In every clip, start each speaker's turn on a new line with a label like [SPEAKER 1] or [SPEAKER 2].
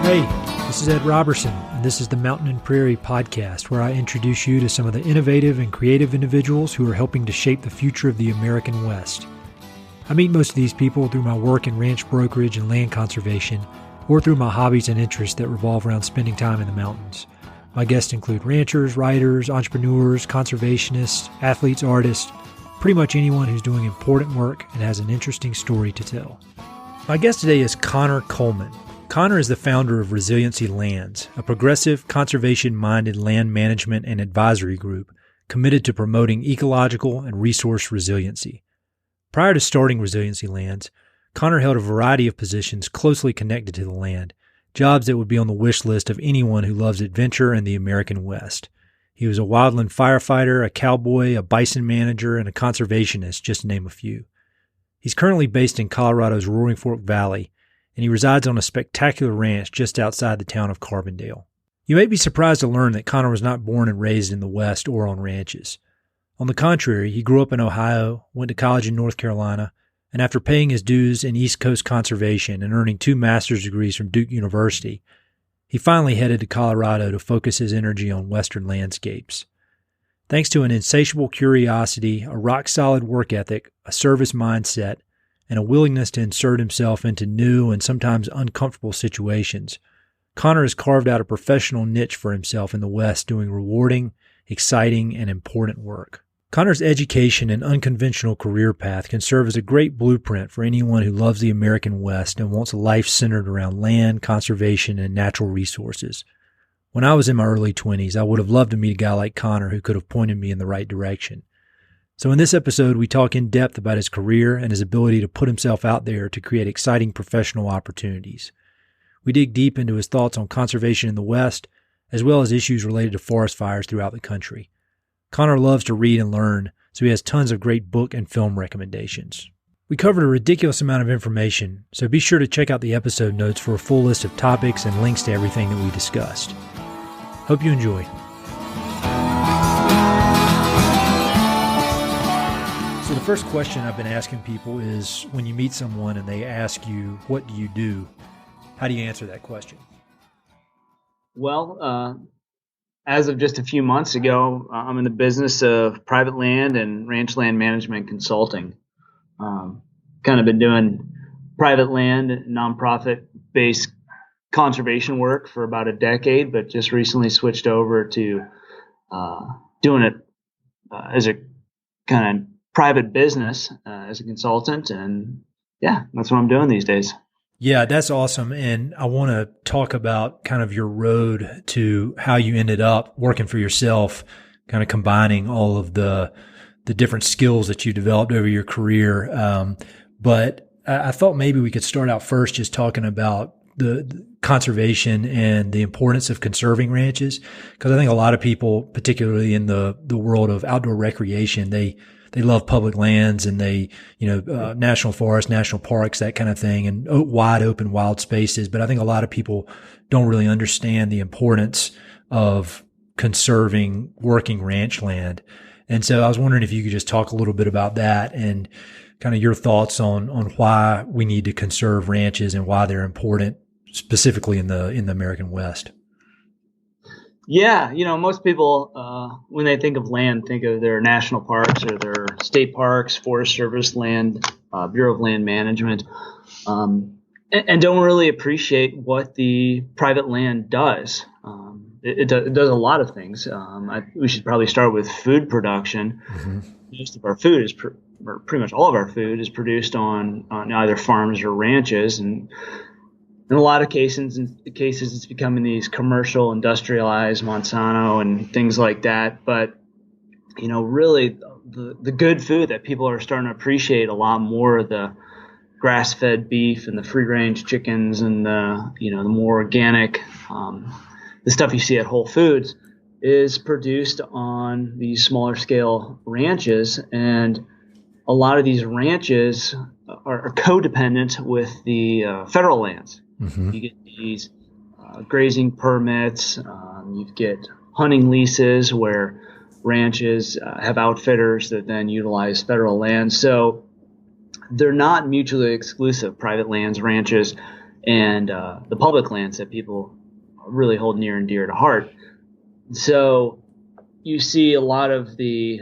[SPEAKER 1] Hey, this is Ed Robertson, and this is the Mountain and Prairie podcast, where I introduce you to some of the innovative and creative individuals who are helping to shape the future of the American West. I meet most of these people through my work in ranch brokerage and land conservation, or through my hobbies and interests that revolve around spending time in the mountains. My guests include ranchers, writers, entrepreneurs, conservationists, athletes, artists, pretty much anyone who's doing important work and has an interesting story to tell. My guest today is Coleman. Connor is the founder of Resiliency Lands, a progressive, conservation-minded land management and advisory group committed to promoting ecological and resource resiliency. Prior to starting Resiliency Lands, Connor held a variety of positions closely connected to the land, jobs that would be on the wish list of anyone who loves adventure in the American West. He was a wildland firefighter, a cowboy, a bison manager, and a conservationist, just to name a few. He's currently based in Colorado's Roaring Fork Valley, and he resides on a spectacular ranch just outside the town of Carbondale. You may be surprised to learn that Connor was not born and raised in the West or on ranches. On the contrary, he grew up in Ohio, went to college in North Carolina, and after paying his dues in East Coast conservation and earning 2 master's degrees from Duke University, he finally headed to Colorado to focus his energy on Western landscapes. Thanks to an insatiable curiosity, a rock-solid work ethic, a service mindset, and a willingness to insert himself into new and sometimes uncomfortable situations, Connor has carved out a professional niche for himself in the West doing rewarding, exciting, and important work. Connor's education and unconventional career path can serve as a great blueprint for anyone who loves the American West and wants a life centered around land, conservation, and natural resources. When I was in my early 20s, I would have loved to meet a guy like Connor who could have pointed me in the right direction. So in this episode, we talk in depth about his career and his ability to put himself out there to create exciting professional opportunities. We dig deep into his thoughts on conservation in the West, as well as issues related to forest fires throughout the country. Connor loves to read and learn, so he has tons of great book and film recommendations. We covered a ridiculous amount of information, so be sure to check out the episode notes for a full list of topics and links to everything that we discussed. Hope you enjoy. So the first question I've been asking people is, when you meet someone and they ask you, what do you do? How do you answer that question?
[SPEAKER 2] Well, as of just a few months ago, I'm in the business of private land and ranch land management consulting. Kind of been doing private land, nonprofit-based conservation work for about a decade, but just recently switched over to doing it as a kind of private business as a consultant. And yeah, that's what I'm doing these days.
[SPEAKER 1] Yeah, that's awesome. And I want to talk about kind of your road to how you ended up working for yourself, kind of combining all of the different skills that you developed over your career. But I thought maybe we could start out first just talking about the conservation and the importance of conserving ranches. Because I think a lot of people, particularly in the world of outdoor recreation, they love public lands and national forests, national parks, that kind of thing, and wide open wild spaces. But I think a lot of people don't really understand the importance of conserving working ranch land. And so I was wondering if you could just talk a little bit about that and kind of your thoughts on why we need to conserve ranches and why they're important specifically in the American West.
[SPEAKER 2] Yeah, most people, when they think of land, think of their national parks or their state parks, Forest Service land, Bureau of Land Management, and don't really appreciate what the private land does. It does a lot of things. We should probably start with food production. Mm-hmm. Most of our food or pretty much all of our food is produced on either farms or ranches, and in a lot of cases, it's becoming these commercial, industrialized Monsanto and things like that. But, really the good food that people are starting to appreciate a lot more, the grass-fed beef and the free-range chickens and the more organic, the stuff you see at Whole Foods, is produced on these smaller scale ranches. And a lot of these ranches are codependent with the federal lands. Mm-hmm. You get these grazing permits. You get hunting leases where ranches have outfitters that then utilize federal land. So they're not mutually exclusive, private lands, ranches, and the public lands that people really hold near and dear to heart. So you see a lot of the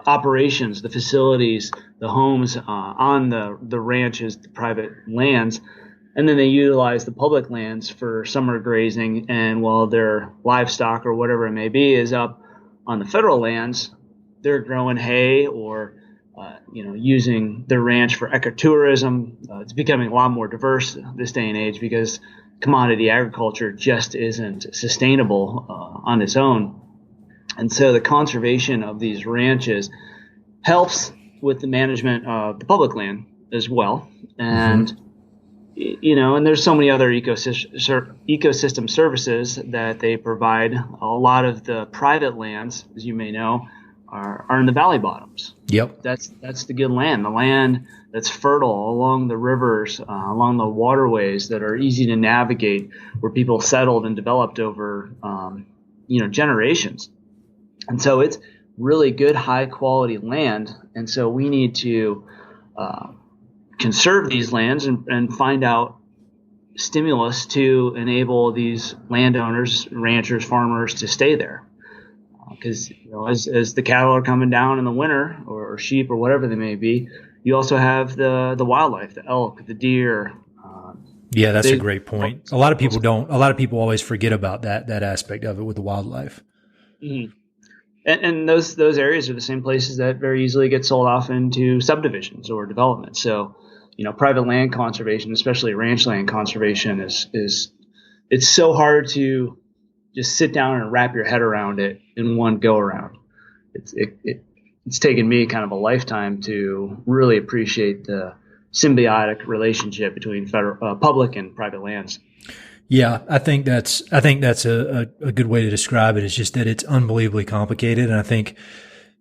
[SPEAKER 2] operations, the facilities, the homes on the ranches, the private lands, and then they utilize the public lands for summer grazing. And while their livestock or whatever it may be is up on the federal lands, they're growing hay or using their ranch for ecotourism. It's becoming a lot more diverse this day and age because commodity agriculture just isn't sustainable on its own. And so the conservation of these ranches helps with the management of the public land as well. And, and there's so many other ecosystem services that they provide. A lot of the private lands, as you may know, are in the valley bottoms.
[SPEAKER 1] Yep.
[SPEAKER 2] That's the good land, the land that's fertile along the rivers, along the waterways that are easy to navigate, where people settled and developed over, generations. And so it's really good, high quality land. And so we need to conserve these lands and find out stimulus to enable these landowners, ranchers, farmers to stay there. Because as the cattle are coming down in the winter, or sheep or whatever they may be, you also have the wildlife, the elk, the deer.
[SPEAKER 1] Yeah, that's a great point. A lot of people always forget about that aspect of it with the wildlife.
[SPEAKER 2] Mm-hmm. And those areas are the same places that very easily get sold off into subdivisions or development. So, private land conservation, especially ranch land conservation, is it's so hard to just sit down and wrap your head around it in one go around. It's taken me kind of a lifetime to really appreciate the symbiotic relationship between public and private lands.
[SPEAKER 1] Yeah, I think that's a good way to describe it. It's just that it's unbelievably complicated. And I think,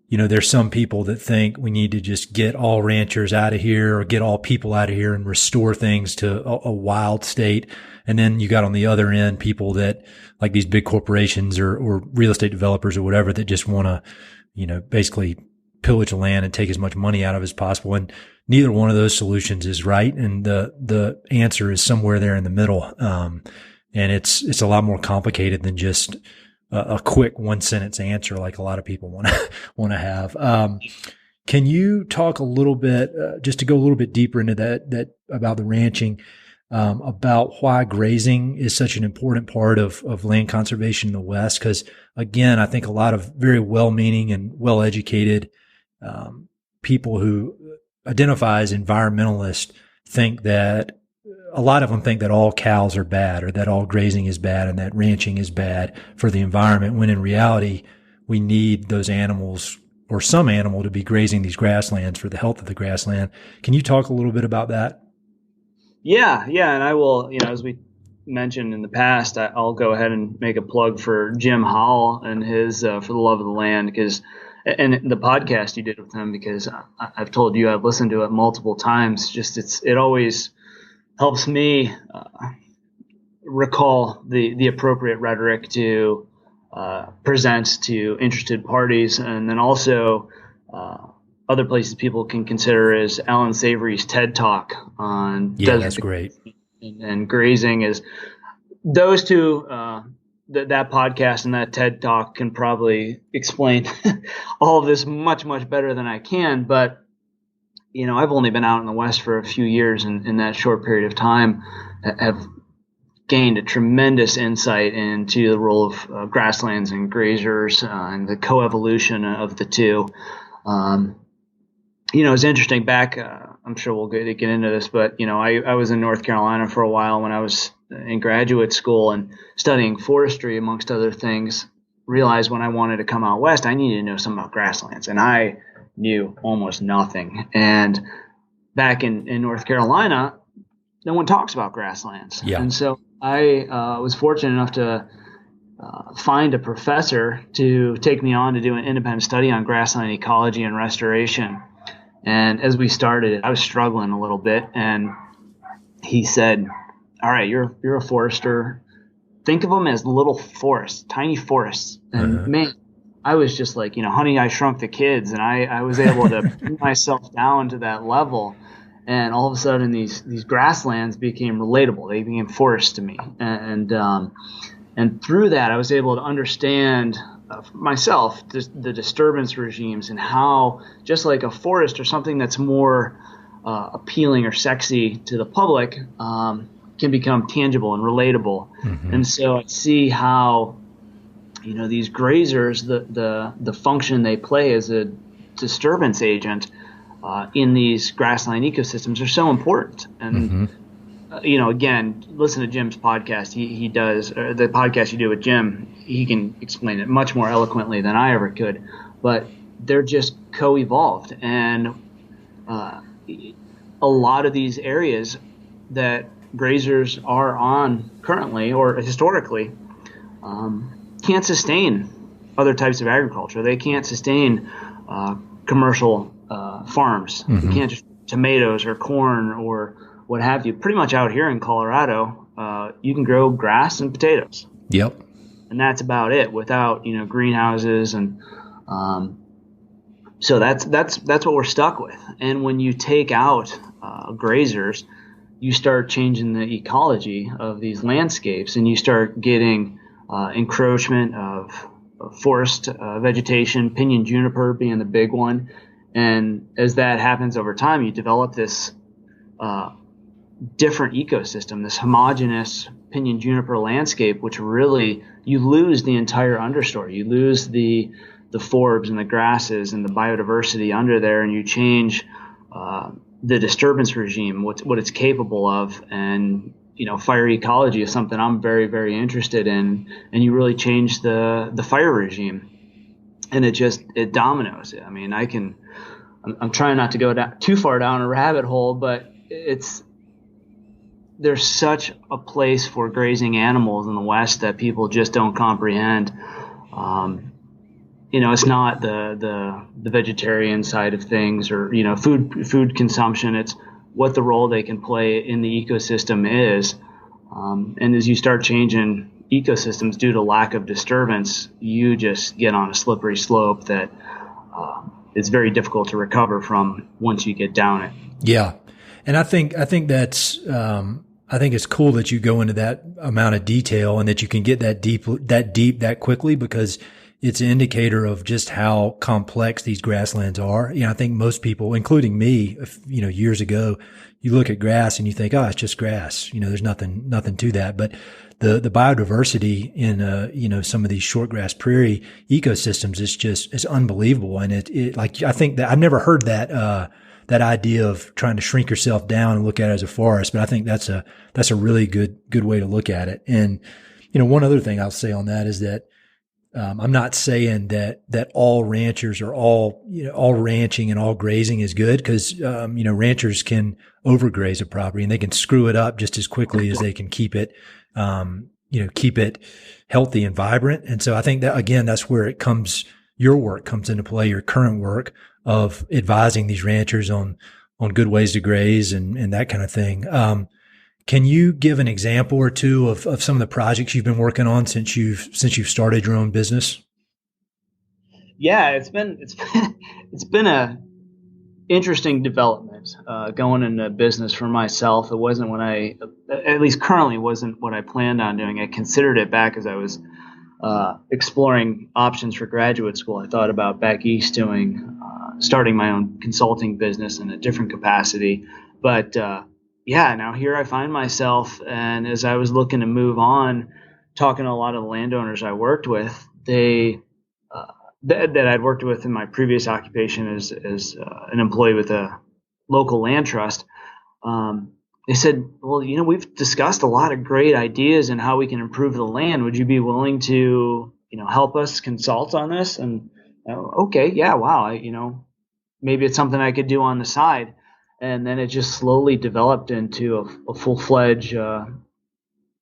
[SPEAKER 1] there's some people that think we need to just get all ranchers out of here or get all people out of here and restore things to a wild state. And then you got on the other end people that like these big corporations or real estate developers or whatever that just want to, basically pillage the land and take as much money out of it as possible. And neither one of those solutions is right. And the answer is somewhere there in the middle. And it's a lot more complicated than just a quick one sentence answer like a lot of people want to have. Can you talk a little bit, just to go a little bit deeper into that about the ranching, about why grazing is such an important part of land conservation in the West? Because again, I think a lot of very well-meaning and well-educated people who identify as environmentalists a lot of them think that all cows are bad or that all grazing is bad and that ranching is bad for the environment, when in reality, we need those animals or some animal to be grazing these grasslands for the health of the grassland. Can you talk a little bit about that?
[SPEAKER 2] Yeah. And I will, as we mentioned in the past, I'll go ahead and make a plug for Jim Howell and his For the Love of the Land, and the podcast you did with him, because I've told you I've listened to it multiple times. It always helps me recall the appropriate rhetoric to present to interested parties, and then also other places people can consider is Alan Savory's TED Talk on
[SPEAKER 1] that's great,
[SPEAKER 2] and grazing. Is those two that podcast and that TED Talk can probably explain all of this much better than I can, but I've only been out in the West for a few years, and in that short period of time have gained a tremendous insight into the role of grasslands and grazers and the coevolution of the two. It's interesting back, I'm sure we'll get into this, but, I was in North Carolina for a while when I was in graduate school and studying forestry, amongst other things. Realized when I wanted to come out West, I needed to know something about grasslands, and I knew almost nothing. And back in North Carolina, no one talks about grasslands.
[SPEAKER 1] Yeah.
[SPEAKER 2] And so I was fortunate enough to find a professor to take me on to do an independent study on grassland ecology and restoration. And as we started, I was struggling a little bit, and he said, all right, you're a forester. Think of them as little forests, tiny forests. And man, I was just like, Honey, I Shrunk the Kids, and I was able to bring myself down to that level. And all of a sudden, these grasslands became relatable. They became forests to me, and through that, I was able to understand for myself the disturbance regimes and how, just like a forest or something that's more appealing or sexy to the public, can become tangible and relatable. Mm-hmm. And so I see how, these grazers, the function they play as a disturbance agent in these grassland ecosystems are so important. And again, listen to Jim's podcast. He does the podcast you do with Jim. He can explain it much more eloquently than I ever could. But they're just co-evolved, and a lot of these areas that grazers are on currently or historically can't sustain other types of agriculture. They can't sustain commercial farms. Mm-hmm. They can't just tomatoes or corn or what have you. Pretty much out here in Colorado, you can grow grass and potatoes.
[SPEAKER 3] Yep.
[SPEAKER 2] And that's about it without, greenhouses. And so that's what we're stuck with. And when you take out grazers, you start changing the ecology of these landscapes, and you start getting encroachment of forest vegetation, pinyon juniper being the big one. And as that happens over time, you develop this different ecosystem, this homogeneous pinyon juniper landscape, which really you lose the entire understory. You lose the forbs and the grasses and the biodiversity under there, and you change the disturbance regime, what it's capable of. And fire ecology is something I'm very, very interested in, and you really change the fire regime, and it dominoes. I mean, I'm trying not to go too far down a rabbit hole, but there's such a place for grazing animals in the West that people just don't comprehend. It's not the vegetarian side of things or, food consumption. It's what the role they can play in the ecosystem is. And as you start changing ecosystems due to lack of disturbance, you just get on a slippery slope that it's very difficult to recover from once you get down it.
[SPEAKER 3] Yeah. And I think that's, I think it's cool that you go into that amount of detail and that you can get that deep that quickly, because it's an indicator of just how complex these grasslands are. I think most people, including me, years ago, you look at grass and you think, oh, it's just grass. There's nothing to that. But the biodiversity in, some of these short grass prairie ecosystems is unbelievable. And I think that I've never heard that idea of trying to shrink yourself down and look at it as a forest, but I think that's a really good way to look at it. And, one other thing I'll say on that is that, I'm not saying that all ranchers or all ranching and all grazing is good, because, ranchers can overgraze a property and they can screw it up just as quickly as they can keep it healthy and vibrant. And so I think that, again, that's where your work comes into play, your current work of advising these ranchers on good ways to graze and that kind of thing. Can you give an example or two of some of the projects you've been working on since you've started your own business?
[SPEAKER 2] Yeah, it's been a interesting development going into business for myself. It wasn't at least currently wasn't what I planned on doing. I considered it back as I was exploring options for graduate school. I thought about back east starting my own consulting business in a different capacity, but now here I find myself, and as I was looking to move on, talking to a lot of the landowners I worked with, that I'd worked with in my previous occupation as an employee with a local land trust. They said, well, we've discussed a lot of great ideas and how we can improve the land. Would you be willing to, help us consult on this? And okay, yeah, wow, maybe it's something I could do on the side. And then it just slowly developed into a full-fledged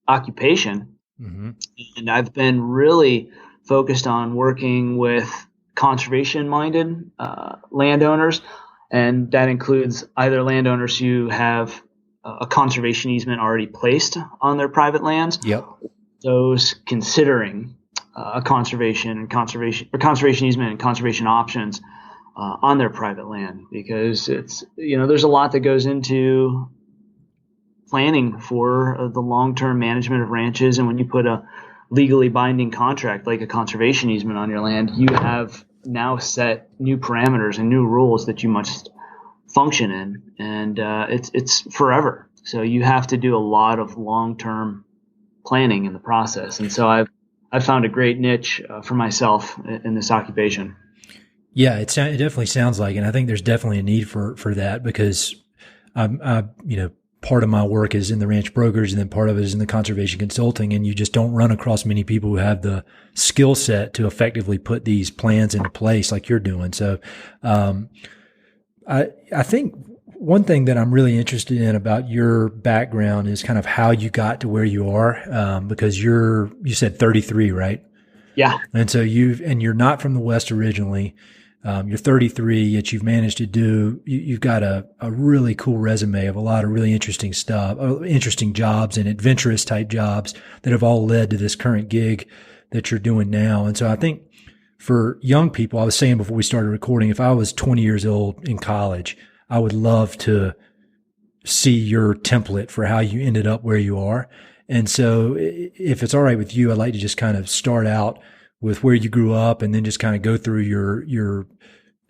[SPEAKER 2] occupation. Mm-hmm. And I've been really focused on working with conservation-minded landowners, and that includes either landowners who have a conservation easement already placed on their private lands,
[SPEAKER 3] yep,
[SPEAKER 2] those considering a conservation easement and conservation options. on their private land, because it's, there's a lot that goes into planning for the long-term management of ranches. And when you put a legally binding contract like a conservation easement on your land, you have now set new parameters and new rules that you must function in, and it's forever. So you have to do a lot of long-term planning in the process. And so I've found a great niche for myself in this occupation.
[SPEAKER 3] Yeah, it definitely sounds like, and I think there's definitely a need for that, because part of my work is in the ranch brokers, and then part of it is in the conservation consulting, and you just don't run across many people who have the skill set to effectively put these plans into place like you're doing. So, I think one thing that I'm really interested in about your background is kind of how you got to where you are, because you said 33, right?
[SPEAKER 2] Yeah.
[SPEAKER 3] And so you're not from the West originally. You're 33, yet you've managed to you've got a really cool resume of a lot of really interesting stuff, interesting jobs and adventurous type jobs that have all led to this current gig that you're doing now. And so I think for young people, I was saying before we started recording, if I was 20 years old in college, I would love to see your template for how you ended up where you are. And so if it's all right with you, I'd like to just kind of start out with where you grew up, and then just kind of go through your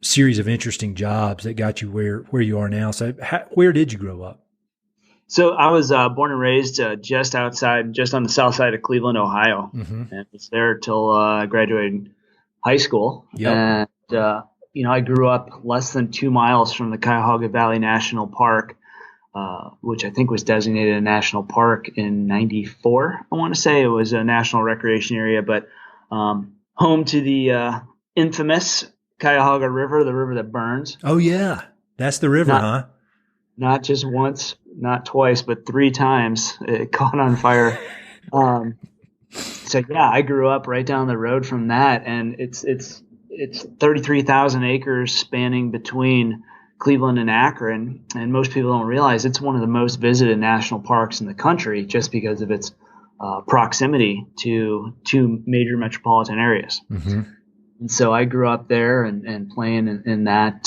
[SPEAKER 3] series of interesting jobs that got you where you are now. So where did you grow up?
[SPEAKER 2] So I was born and raised just on the south side of Cleveland, Ohio, and was there till I graduated high school.
[SPEAKER 3] Yep.
[SPEAKER 2] And I grew up less than 2 miles from the Cuyahoga Valley National Park, which I think was designated a national park in '94. I want to say it was a national recreation area, but home to the infamous Cuyahoga River, the river that burns.
[SPEAKER 3] Oh yeah, that's the river, huh?
[SPEAKER 2] Not just once, not twice, but 3 times it caught on fire. So yeah, I grew up right down the road from that, and it's 33,000 acres spanning between Cleveland and Akron, and most people don't realize it's one of the most visited national parks in the country just because of its proximity to 2 major metropolitan areas. And so I grew up there and playing in that.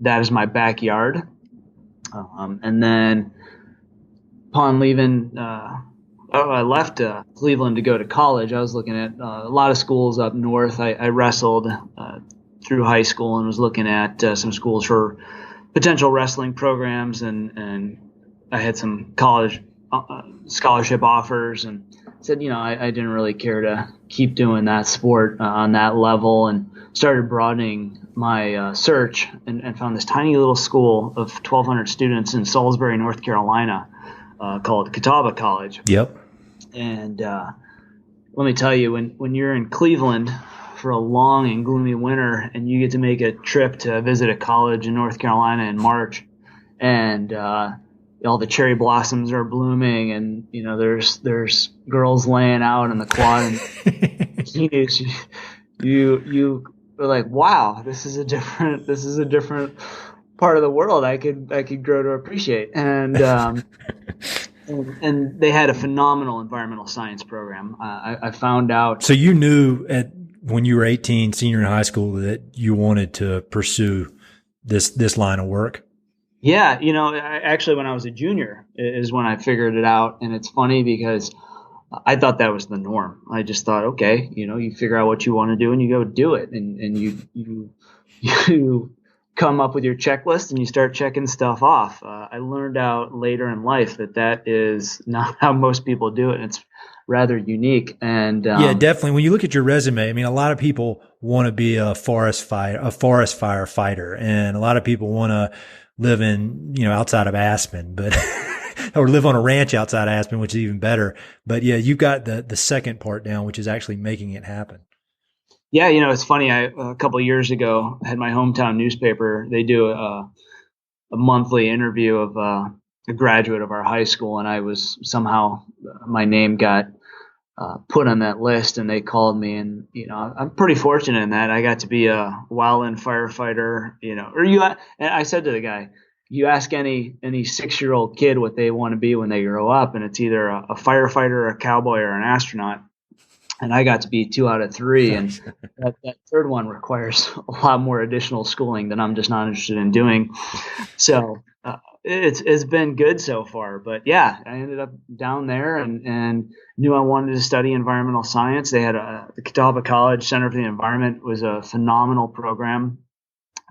[SPEAKER 2] That is my backyard. And then upon leaving, I left Cleveland to go to college. I was looking at a lot of schools up north. I wrestled through high school and was looking at some schools for potential wrestling programs, and I had some college scholarship offers, and said, I didn't really care to keep doing that sport on that level, and started broadening my search, and found this tiny little school of 1,200 students in Salisbury, North Carolina, called Catawba College.
[SPEAKER 3] Yep.
[SPEAKER 2] And let me tell you, when you're in Cleveland for a long and gloomy winter, and you get to make a trip to visit a college in North Carolina in March, and all the cherry blossoms are blooming, and there's girls laying out in the quad and bikinis, you are like, wow, this is a different part of the world I could grow to appreciate. And and they had a phenomenal environmental science program. I found out. So
[SPEAKER 3] you knew when you were 18, senior in high school, that you wanted to pursue this line of work?
[SPEAKER 2] Yeah, actually, when I was a junior is when I figured it out. And it's funny because I thought that was the norm. I just thought, okay, you figure out what you want to do and you go do it. And you come up with your checklist and you start checking stuff off. I learned out later in life that is not how most people do it. It's rather unique. And
[SPEAKER 3] yeah, definitely. When you look at your resume, I mean, a lot of people want to be a forest firefighter, and a lot of people want to live in, outside of Aspen, but or live on a ranch outside of Aspen, which is even better. But yeah, you got the second part down, which is actually making it happen.
[SPEAKER 2] Yeah, it's funny. A couple of years ago, I had my hometown newspaper. They do a monthly interview of a graduate of our high school, and I was somehow my name got put on that list, and they called me, and I'm pretty fortunate in that I got to be a wildland firefighter. And I said to the guy, you ask any 6-year-old kid what they want to be when they grow up, and it's either a firefighter, a cowboy, or an astronaut. and I got to be 2 out of 3. And
[SPEAKER 3] Nice.
[SPEAKER 2] that third one requires a lot more additional schooling that I'm just not interested in doing. So it's been good so far. But yeah, I ended up down there and knew I wanted to study environmental science. They had the Catawba College Center for the Environment was a phenomenal program.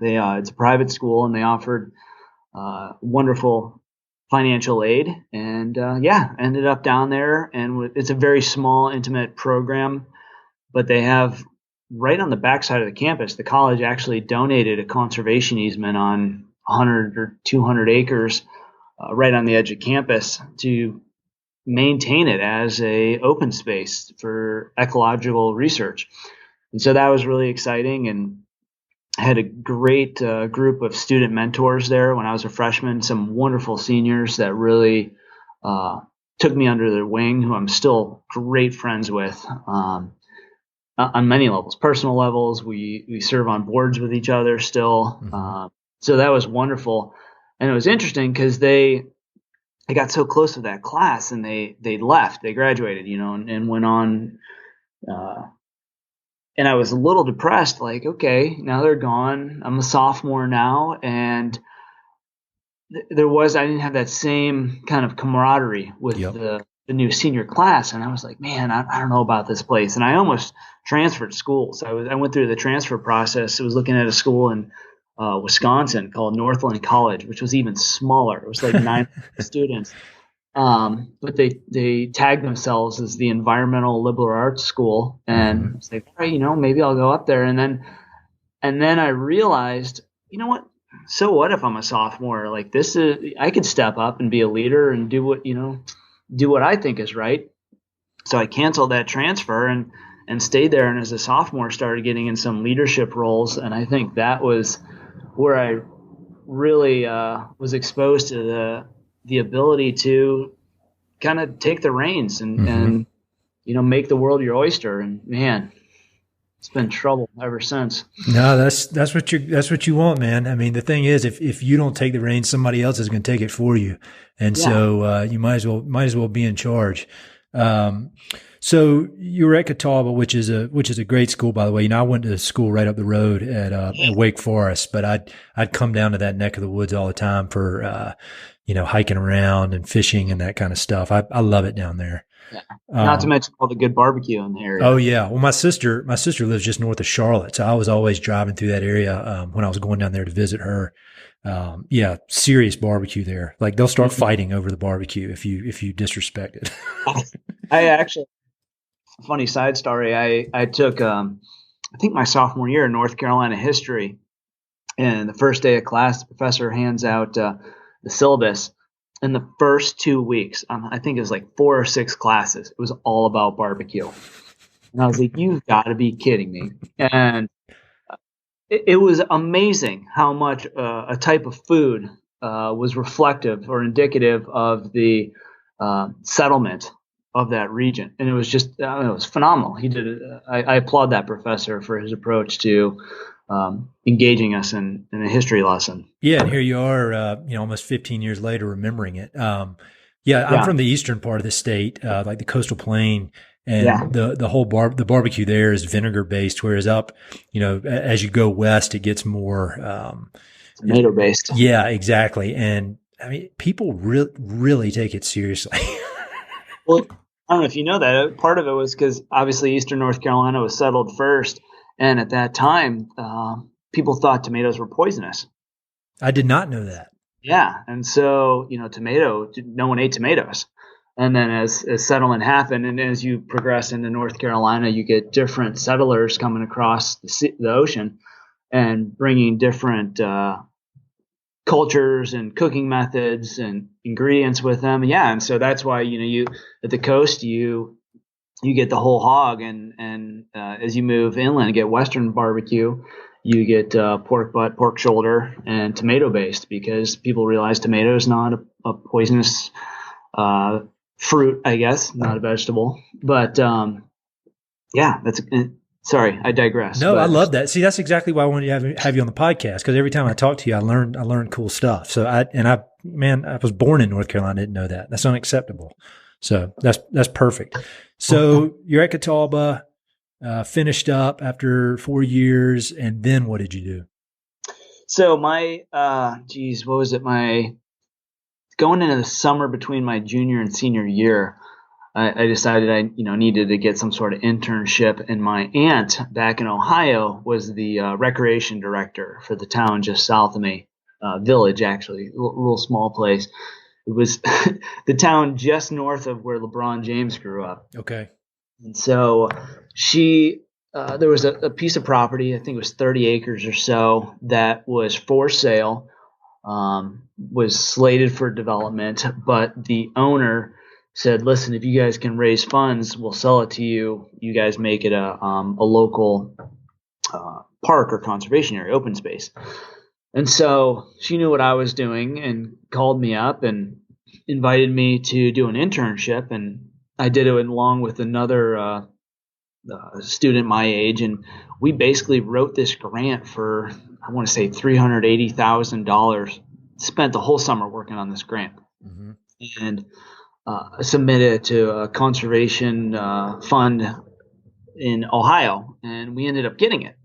[SPEAKER 2] It's a private school, and they offered wonderful financial aid, and ended up down there. And it's a very small, intimate program, but they have right on the backside of the campus. The college actually donated a conservation easement on 100 or 200 acres right on the edge of campus to maintain it as a open space for ecological research. And so that was really exciting, and I had a great group of student mentors there when I was a freshman, some wonderful seniors that really took me under their wing, who I'm still great friends with on many levels, personal levels. We serve on boards with each other still.
[SPEAKER 3] Mm-hmm.
[SPEAKER 2] So that was wonderful. And it was interesting because they got so close to that class, and they left, they graduated, and went on. And I was a little depressed, like, okay, now they're gone. I'm a sophomore now. And I didn't have that same kind of camaraderie with
[SPEAKER 3] Yep.
[SPEAKER 2] the new senior class. And I was like, man, I don't know about this place. And I almost transferred schools. I went through the transfer process. I was looking at a school in Wisconsin called Northland College, which was even smaller. It was like 9 students. But they tagged themselves as the Environmental Liberal Arts School, and
[SPEAKER 3] Mm-hmm.
[SPEAKER 2] I was like, all right, maybe I'll go up there. And then I realized, you know what? So what if I'm a sophomore? Like I could step up and be a leader and do what I think is right. So I canceled that transfer and stayed there. And as a sophomore, started getting in some leadership roles. And I think that was where I really was exposed to the ability to kind of take the reins and make the world your oyster. And man, it's been trouble ever since.
[SPEAKER 3] No, that's what you want, man. I mean, the thing is, if you don't take the reins, somebody else is going to take it for you, and so you might as well be in charge. So you were at Catawba, which is a great school, by the way. I went to school right up the road at Wake Forest, but I'd come down to that neck of the woods all the time for hiking around and fishing and that kind of stuff. I love it down there.
[SPEAKER 2] Yeah. Not to mention all the good barbecue in the area.
[SPEAKER 3] Oh yeah. Well, my sister lives just north of Charlotte, so I was always driving through that area when I was going down there to visit her. Serious barbecue there. Like they'll start fighting over the barbecue if you disrespect it.
[SPEAKER 2] I actually, funny side story. I took I think my sophomore year in North Carolina history, and the first day of class, the professor hands out the syllabus. In the first 2 weeks, I think it was like 4 or 6 classes. It was all about barbecue. And I was like, you've got to be kidding me. And it was amazing how much a type of food was reflective or indicative of the settlement of that region. And it was just, it was phenomenal. He did it. I applaud that professor for his approach to engaging us in a history lesson.
[SPEAKER 3] Yeah, and here you are, almost 15 years later, remembering it. I'm from the eastern part of the state, like the coastal plain, and the whole the barbecue there is vinegar based, whereas up, as you go west, it gets more
[SPEAKER 2] tomato based.
[SPEAKER 3] Yeah, exactly. And I mean, people really take it seriously.
[SPEAKER 2] Well, I don't know if you know that. Part of it was because obviously Eastern North Carolina was settled first. And at that time, people thought tomatoes were poisonous.
[SPEAKER 3] I did not know that.
[SPEAKER 2] Yeah. And so, no one ate tomatoes. And then as settlement happened, and as you progress into North Carolina, you get different settlers coming across the ocean and bringing different cultures and cooking methods and ingredients with them. Yeah. And so that's why, you at the coast, you get the whole hog, and as you move inland and get Western barbecue, you get pork butt, pork shoulder, and tomato based, because people realize tomato is not a poisonous fruit, I guess, not a vegetable. But sorry, I digress.
[SPEAKER 3] No, I love that. See, that's exactly why I wanted to have you on the podcast, because every time I talk to you, I learn cool stuff. So I was born in North Carolina. I didn't know that. That's unacceptable. So that's perfect. So you're at Catawba, finished up after 4 years, and then what did you do?
[SPEAKER 2] So my, what was it? Going into the summer between my junior and senior year, I decided I, needed to get some sort of internship. And my aunt back in Ohio was the recreation director for the town just south of me, village actually, a little small place. It was the town just north of where LeBron James grew up.
[SPEAKER 3] Okay.
[SPEAKER 2] And so there was a piece of property, I think it was 30 acres or so, that was for sale, was slated for development, but the owner said, listen, if you guys can raise funds, we'll sell it to you. You guys make it a local park or conservation area, open space. And so she knew what I was doing and called me up and invited me to do an internship. And I did it along with another student my age. And we basically wrote this grant for, I want to say $380,000, spent the whole summer working on this grant. Mm-hmm. And submitted it to a conservation fund in Ohio. And we ended up getting it.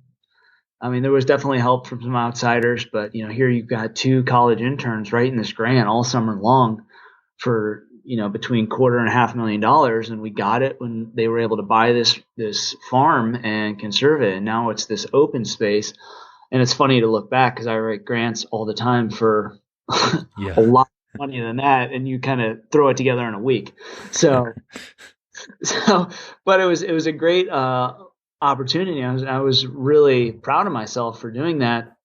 [SPEAKER 2] I mean, there was definitely help from some outsiders, but here you've got 2 college interns writing this grant all summer long for between $250,000, and we got it when they were able to buy this farm and conserve it, and now it's this open space. And it's funny to look back because I write grants all the time for a lot of money than that, and you kind of throw it together in a week. So, but it was a great opportunity. I was really proud of myself for doing that.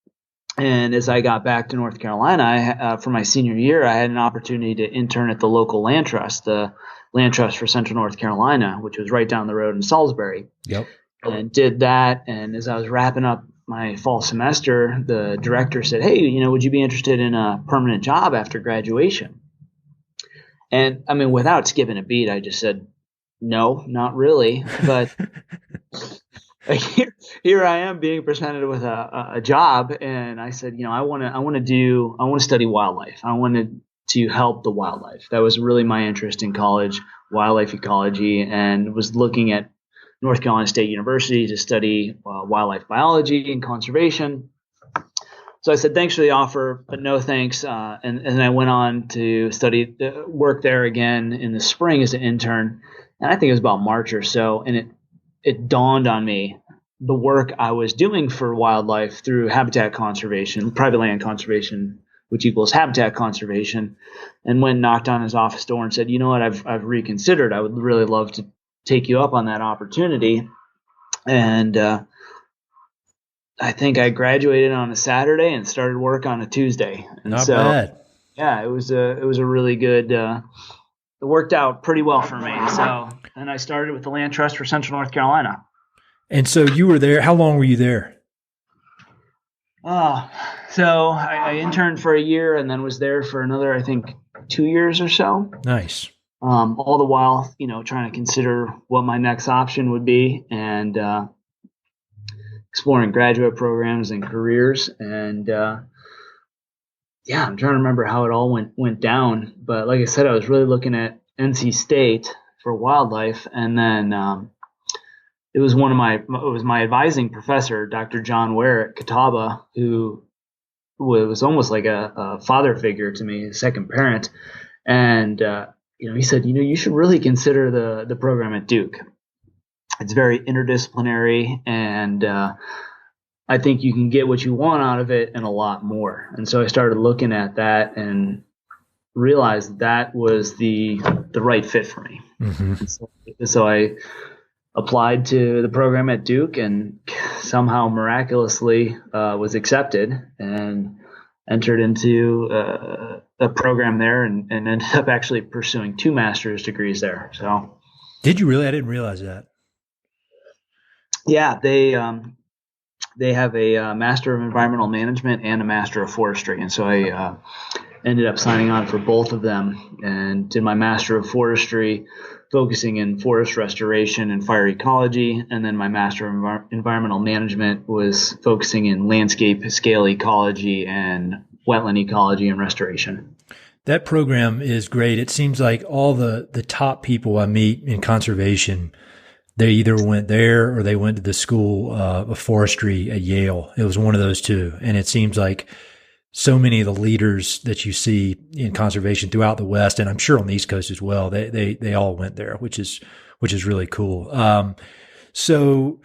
[SPEAKER 2] And as I got back to North Carolina, for my senior year, I had an opportunity to intern at the local land trust, the Land Trust for Central North Carolina, which was right down the road in Salisbury.
[SPEAKER 3] Yep.
[SPEAKER 2] And did that. And as I was wrapping up my fall semester, the director said, hey, would you be interested in a permanent job after graduation? And I mean, without skipping a beat, I just said, no, not really. But here I am being presented with a job, and I said, I want to study wildlife. I wanted to help the wildlife. That was really my interest in college, wildlife ecology, and was looking at North Carolina State University to study wildlife biology and conservation. So I said, thanks for the offer, but no thanks. And I went on to work there again in the spring as an intern. And I think it was about March or so. And it dawned on me the work I was doing for wildlife through habitat conservation, private land conservation, which equals habitat conservation, and went and knocked on his office door and said, you know what, I've reconsidered. I would really love to take you up on that opportunity. And I think I graduated on a Saturday and started work on a Tuesday. And
[SPEAKER 3] Not bad.
[SPEAKER 2] Yeah, it was a really good. It worked out pretty well for me. So then I started with the Land Trust for Central North Carolina.
[SPEAKER 3] And so you were there. How long were you there?
[SPEAKER 2] So I interned for a year and then was there for another, I think, 2 years or so.
[SPEAKER 3] Nice.
[SPEAKER 2] All the while, trying to consider what my next option would be and exploring graduate programs and careers. And I'm trying to remember how it all went down. But like I said, I was really looking at NC State for wildlife, and then it was my advising professor, Dr. John Ware at Catawba, who was almost like a father figure to me, a second parent. And he said, you should really consider the program at Duke. It's very interdisciplinary, and I think you can get what you want out of it and a lot more. And so I started looking at that and realized that was the right fit for me. Mm-hmm. So I applied to the program at Duke and somehow miraculously was accepted and entered into a program there and ended up actually pursuing 2 master's degrees there. So,
[SPEAKER 3] did you really? I didn't realize that.
[SPEAKER 2] Yeah, they have a Master of Environmental Management and a Master of Forestry. And so I ended up signing on for both of them and did my Master of Forestry, focusing in forest restoration and fire ecology. And then my Master of Environmental Management was focusing in landscape scale ecology and wetland ecology and restoration.
[SPEAKER 3] That program is great. It seems like all the top people I meet in conservation, they either went there or they went to the school of forestry at Yale. It was one of those two. And it seems like so many of the leaders that you see in conservation throughout the West, and I'm sure on the East Coast as well, they all went there, which is really cool. So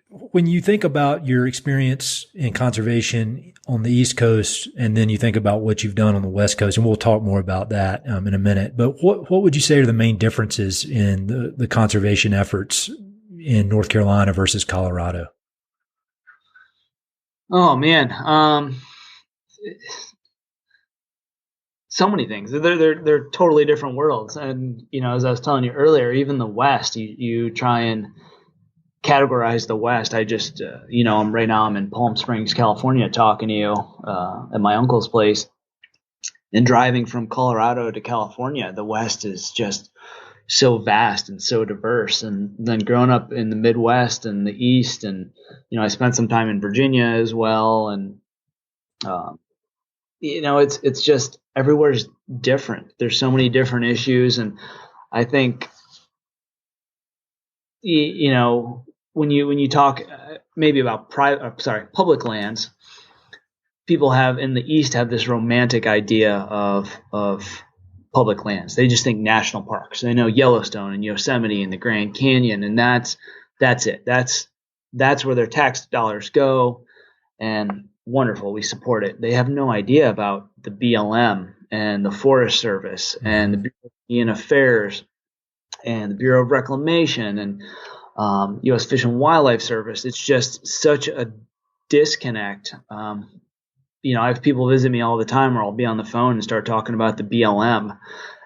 [SPEAKER 3] when you think about your experience in conservation on the East Coast, and then you think about what you've done on the West Coast, and we'll talk more about that in a minute, but what would you say are the main differences in the conservation efforts in North Carolina versus Colorado?
[SPEAKER 2] Oh man, so many things. They're totally different worlds. And as I was telling you earlier, even the West, you try and categorize the West. I just right now I'm in Palm Springs, California, talking to you at my uncle's place, and driving from Colorado to California. The West is just so vast and so diverse. And then growing up in the Midwest and the East, and I spent some time in Virginia as well, and it's just everywhere's different. There's so many different issues, and I think when you talk maybe about public lands, people in the East have this romantic idea of public lands. They just think national parks. They know Yellowstone and Yosemite and the Grand Canyon, and that's it. That's where their tax dollars go, and wonderful, we support it. They have no idea about the BLM and the Forest Service and the Bureau of Indian Affairs and the Bureau of Reclamation and U.S. Fish and Wildlife Service. It's just such a disconnect. I have people visit me all the time where I'll be on the phone and start talking about the BLM,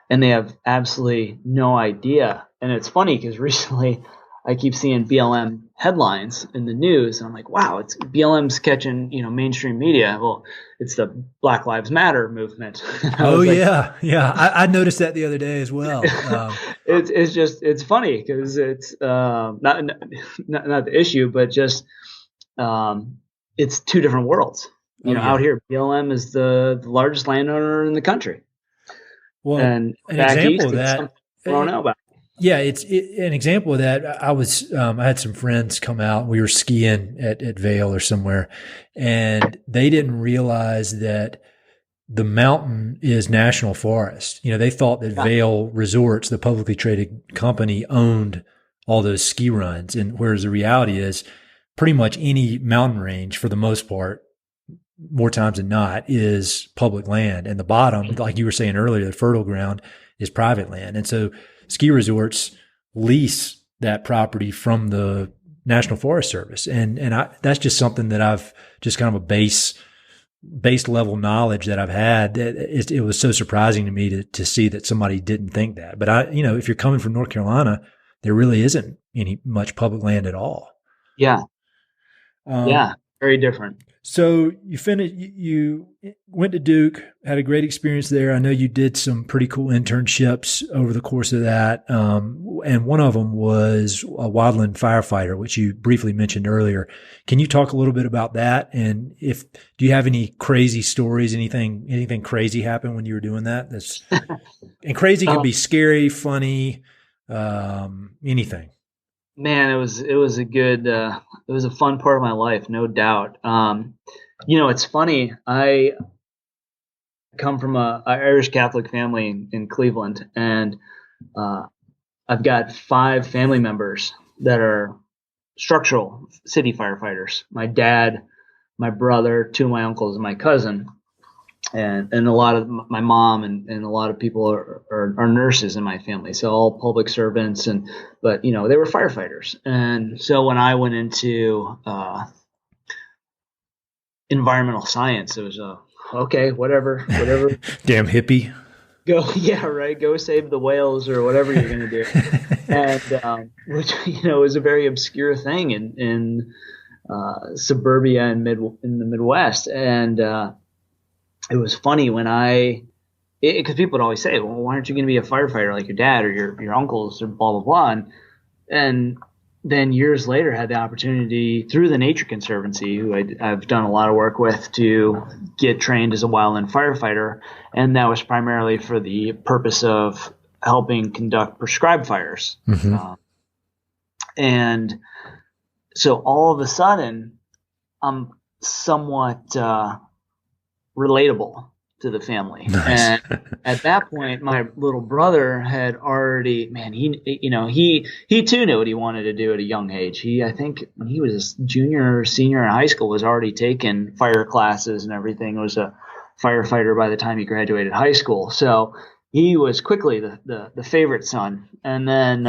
[SPEAKER 2] and they have absolutely no idea. And it's funny because recently I keep seeing BLM headlines in the news, and I'm like, wow, it's BLM's catching, mainstream media. Well, it's the Black Lives Matter movement.
[SPEAKER 3] Oh yeah. Yeah. I noticed that the other day as well.
[SPEAKER 2] It's funny because it's not the issue, but just it's two different worlds. Out here, BLM is the largest landowner in the country.
[SPEAKER 3] Well,
[SPEAKER 2] and
[SPEAKER 3] an example of that,
[SPEAKER 2] I don't know about.
[SPEAKER 3] Yeah, it's an example of that. I had some friends come out. We were skiing at Vail or somewhere, and they didn't realize that the mountain is national forest. They thought that Vail Resorts, the publicly traded company, owned all those ski runs, and whereas the reality is, pretty much any mountain range, for the most part, more times than not, is public land, and the bottom, like you were saying earlier, the fertile ground is private land, and so ski resorts lease that property from the National Forest Service. And that's just something that I've just kind of a base level knowledge that I've had. It was so surprising to me to see that somebody didn't think that. But if you're coming from North Carolina, there really isn't much public land at all.
[SPEAKER 2] Yeah. Very different.
[SPEAKER 3] So you went to Duke, had a great experience there. I know you did some pretty cool internships over the course of that. And one of them was a wildland firefighter, which you briefly mentioned earlier. Can you talk a little bit about that? And do you have any crazy stories, anything crazy happen when you were doing that? And crazy can be scary, funny, anything.
[SPEAKER 2] Man, it was a good, it was a fun part of my life, no doubt. It's funny. I come from a Irish Catholic family in Cleveland, and I've got 5 family members that are structural city firefighters. My dad, my brother, 2 of my uncles, and my cousin. And a lot of my mom and a lot of people are nurses in my family, so all public servants, but they were firefighters. And so when I went into environmental science, it was okay, whatever.
[SPEAKER 3] Damn hippie.
[SPEAKER 2] Go save the whales or whatever you're gonna do. And which is a very obscure thing in suburbia and in the Midwest. And it was funny when because people would always say, well, why aren't you going to be a firefighter like your dad or your uncles or blah, blah, blah. And then years later had the opportunity through the Nature Conservancy, who I've done a lot of work with, to get trained as a wildland firefighter. And that was primarily for the purpose of helping conduct prescribed fires.
[SPEAKER 3] Mm-hmm.
[SPEAKER 2] And so all of a sudden, I'm somewhat relatable to the family.
[SPEAKER 3] Nice.
[SPEAKER 2] And at that point, my little brother had already, he too knew what he wanted to do at a young age. I think when he was a junior or senior in high school, was already taking fire classes and everything. Was a firefighter by the time he graduated high school. So he was quickly the favorite son. And then,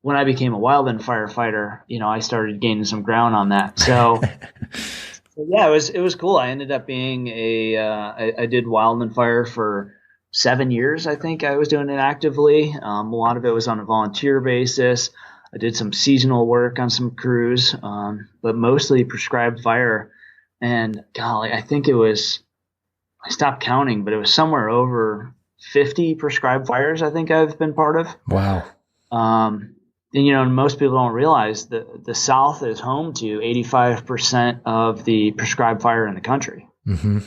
[SPEAKER 2] when I became a wildland firefighter, I started gaining some ground on that. So, yeah, it was cool. I ended up being I did wildland fire for 7 years. I think I was doing it actively. A lot of it was on a volunteer basis. I did some seasonal work on some crews, but mostly prescribed fire. And golly, I think I stopped counting, but it was somewhere over 50 prescribed fires I think I've been part of.
[SPEAKER 3] Wow.
[SPEAKER 2] And most people don't realize that the South is home to 85% of the prescribed fire in the country.
[SPEAKER 3] Mm-hmm.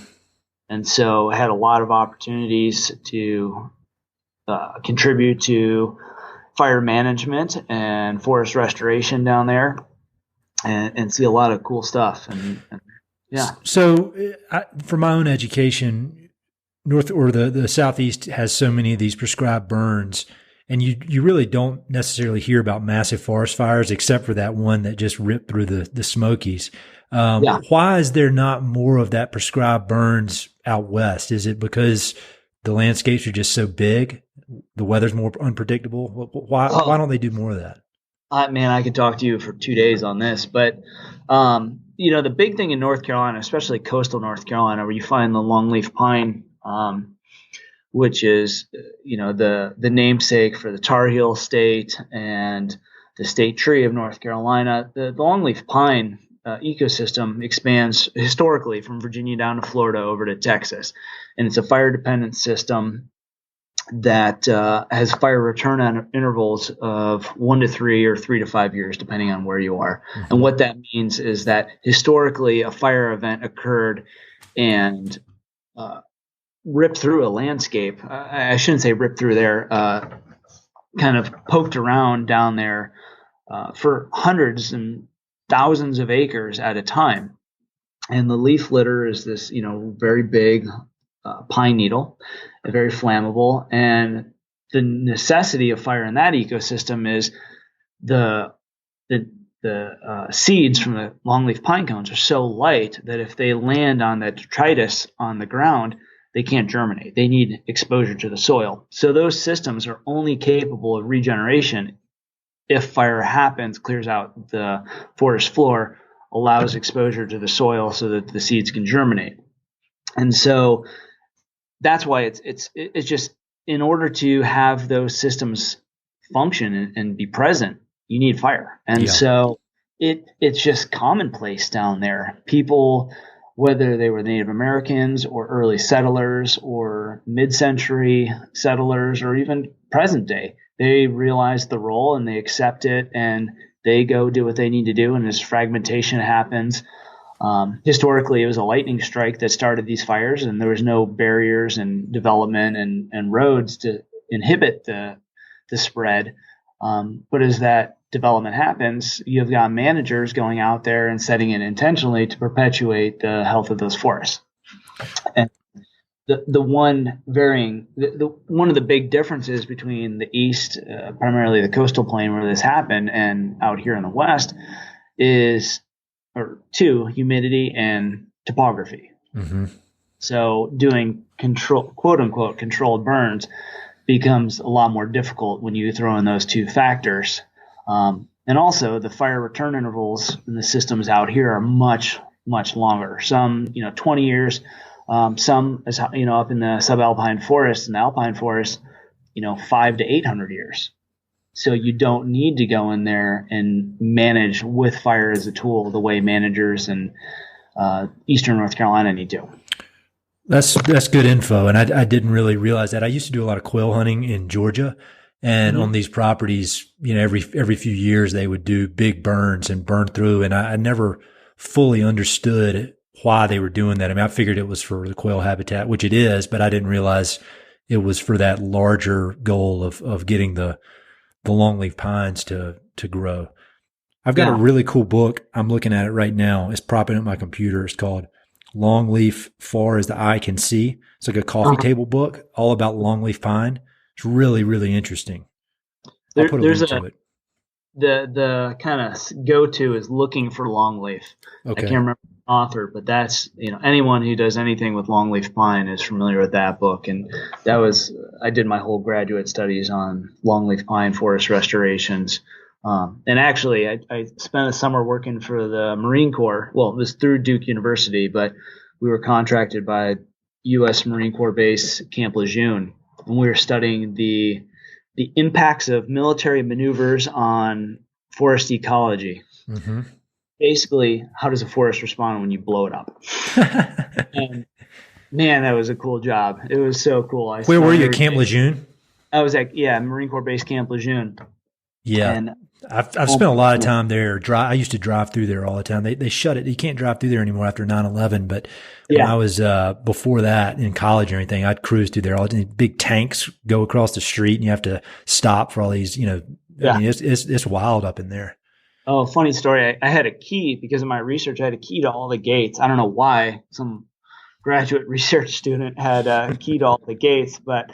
[SPEAKER 2] And so I had a lot of opportunities to contribute to fire management and forest restoration down there and see a lot of cool stuff. And yeah.
[SPEAKER 3] So for my own education, the Southeast has so many of these prescribed burns. And you really don't necessarily hear about massive forest fires except for that one that just ripped through the Smokies.
[SPEAKER 2] Yeah.
[SPEAKER 3] Why is there not more of that prescribed burns out west? Is it because the landscapes are just so big? The weather's more unpredictable? Why don't they do more of that?
[SPEAKER 2] Man, I could talk to you for 2 days on this, but the big thing in North Carolina, especially coastal North Carolina, where you find the longleaf pine, which is, the namesake for the Tar Heel State and the state tree of North Carolina. The longleaf pine ecosystem expands historically from Virginia down to Florida over to Texas. And it's a fire-dependent system that has fire return intervals of 1 to 3 or 3 to 5 years, depending on where you are. Mm-hmm. And what that means is that historically a fire event occurred and ripped through a landscape. I shouldn't say ripped through there, kind of poked around down there for hundreds and thousands of acres at a time. And the leaf litter is this, very big pine needle, very flammable. And the necessity of fire in that ecosystem is the seeds from the longleaf pine cones are so light that if they land on the detritus on the ground, they can't germinate. They need exposure to the soil. So those systems are only capable of regeneration if fire happens, clears out the forest floor, allows exposure to the soil so that the seeds can germinate. And so that's why it's just, in order to have those systems function and be present, you need fire. And so it's just commonplace down there. People, whether they were Native Americans or early settlers or mid-century settlers or even present day, they realize the role and they accept it and they go do what they need to do. And as fragmentation happens, historically it was a lightning strike that started these fires, and there was no barriers and development and roads to inhibit the spread. But as that development happens, you've got managers going out there and setting it intentionally to perpetuate the health of those forests. And one of the big differences between the East, primarily the coastal plain where this happened, and out here in the West is, humidity and topography. Mm-hmm. So doing quote unquote controlled burns becomes a lot more difficult when you throw in those two factors. And also the fire return intervals in the systems out here are much, much longer. Some, 20 years, some, up in the subalpine forest and the alpine forest, 500 to 800 years. So you don't need to go in there and manage with fire as a tool the way managers in Eastern North Carolina need to.
[SPEAKER 3] That's good info. And I didn't really realize that. I used to do a lot of quail hunting in Georgia. And on these properties, every few years they would do big burns and burn through. And I never fully understood why they were doing that. I mean, I figured it was for the quail habitat, which it is, but I didn't realize it was for that larger goal of getting the longleaf pines to grow. I've got a really cool book. I'm looking at it right now. It's propping up my computer. It's called Longleaf Far as the Eye Can See. It's like a coffee table book all about longleaf pine. It's really, really interesting. I'll put a link to it.
[SPEAKER 2] The kind of go-to is Looking for Longleaf. Okay. I can't remember the author, but that's, anyone who does anything with longleaf pine is familiar with that book. And I did my whole graduate studies on longleaf pine forest restorations. And actually, I spent a summer working for the Marine Corps. Well, it was through Duke University, but we were contracted by U.S. Marine Corps Base Camp Lejeune, and we were studying the impacts of military maneuvers on forest ecology. Mm-hmm. Basically, how does a forest respond when you blow it up? And man, that was a cool job. It was so cool.
[SPEAKER 3] Where were you at Camp Lejeune?
[SPEAKER 2] I was at Marine Corps Base Camp Lejeune.
[SPEAKER 3] Yeah. And I've spent a lot of time there. I used to drive through there all the time. They shut it. You can't drive through there anymore after 9/11. But when I was before that in college or anything, I'd cruise through there. All the big tanks go across the street, and you have to stop for all these. I mean, it's wild up in there.
[SPEAKER 2] Oh, funny story. I had a key because of my research. I had a key to all the gates. I don't know why some graduate research student had a key to all the gates, but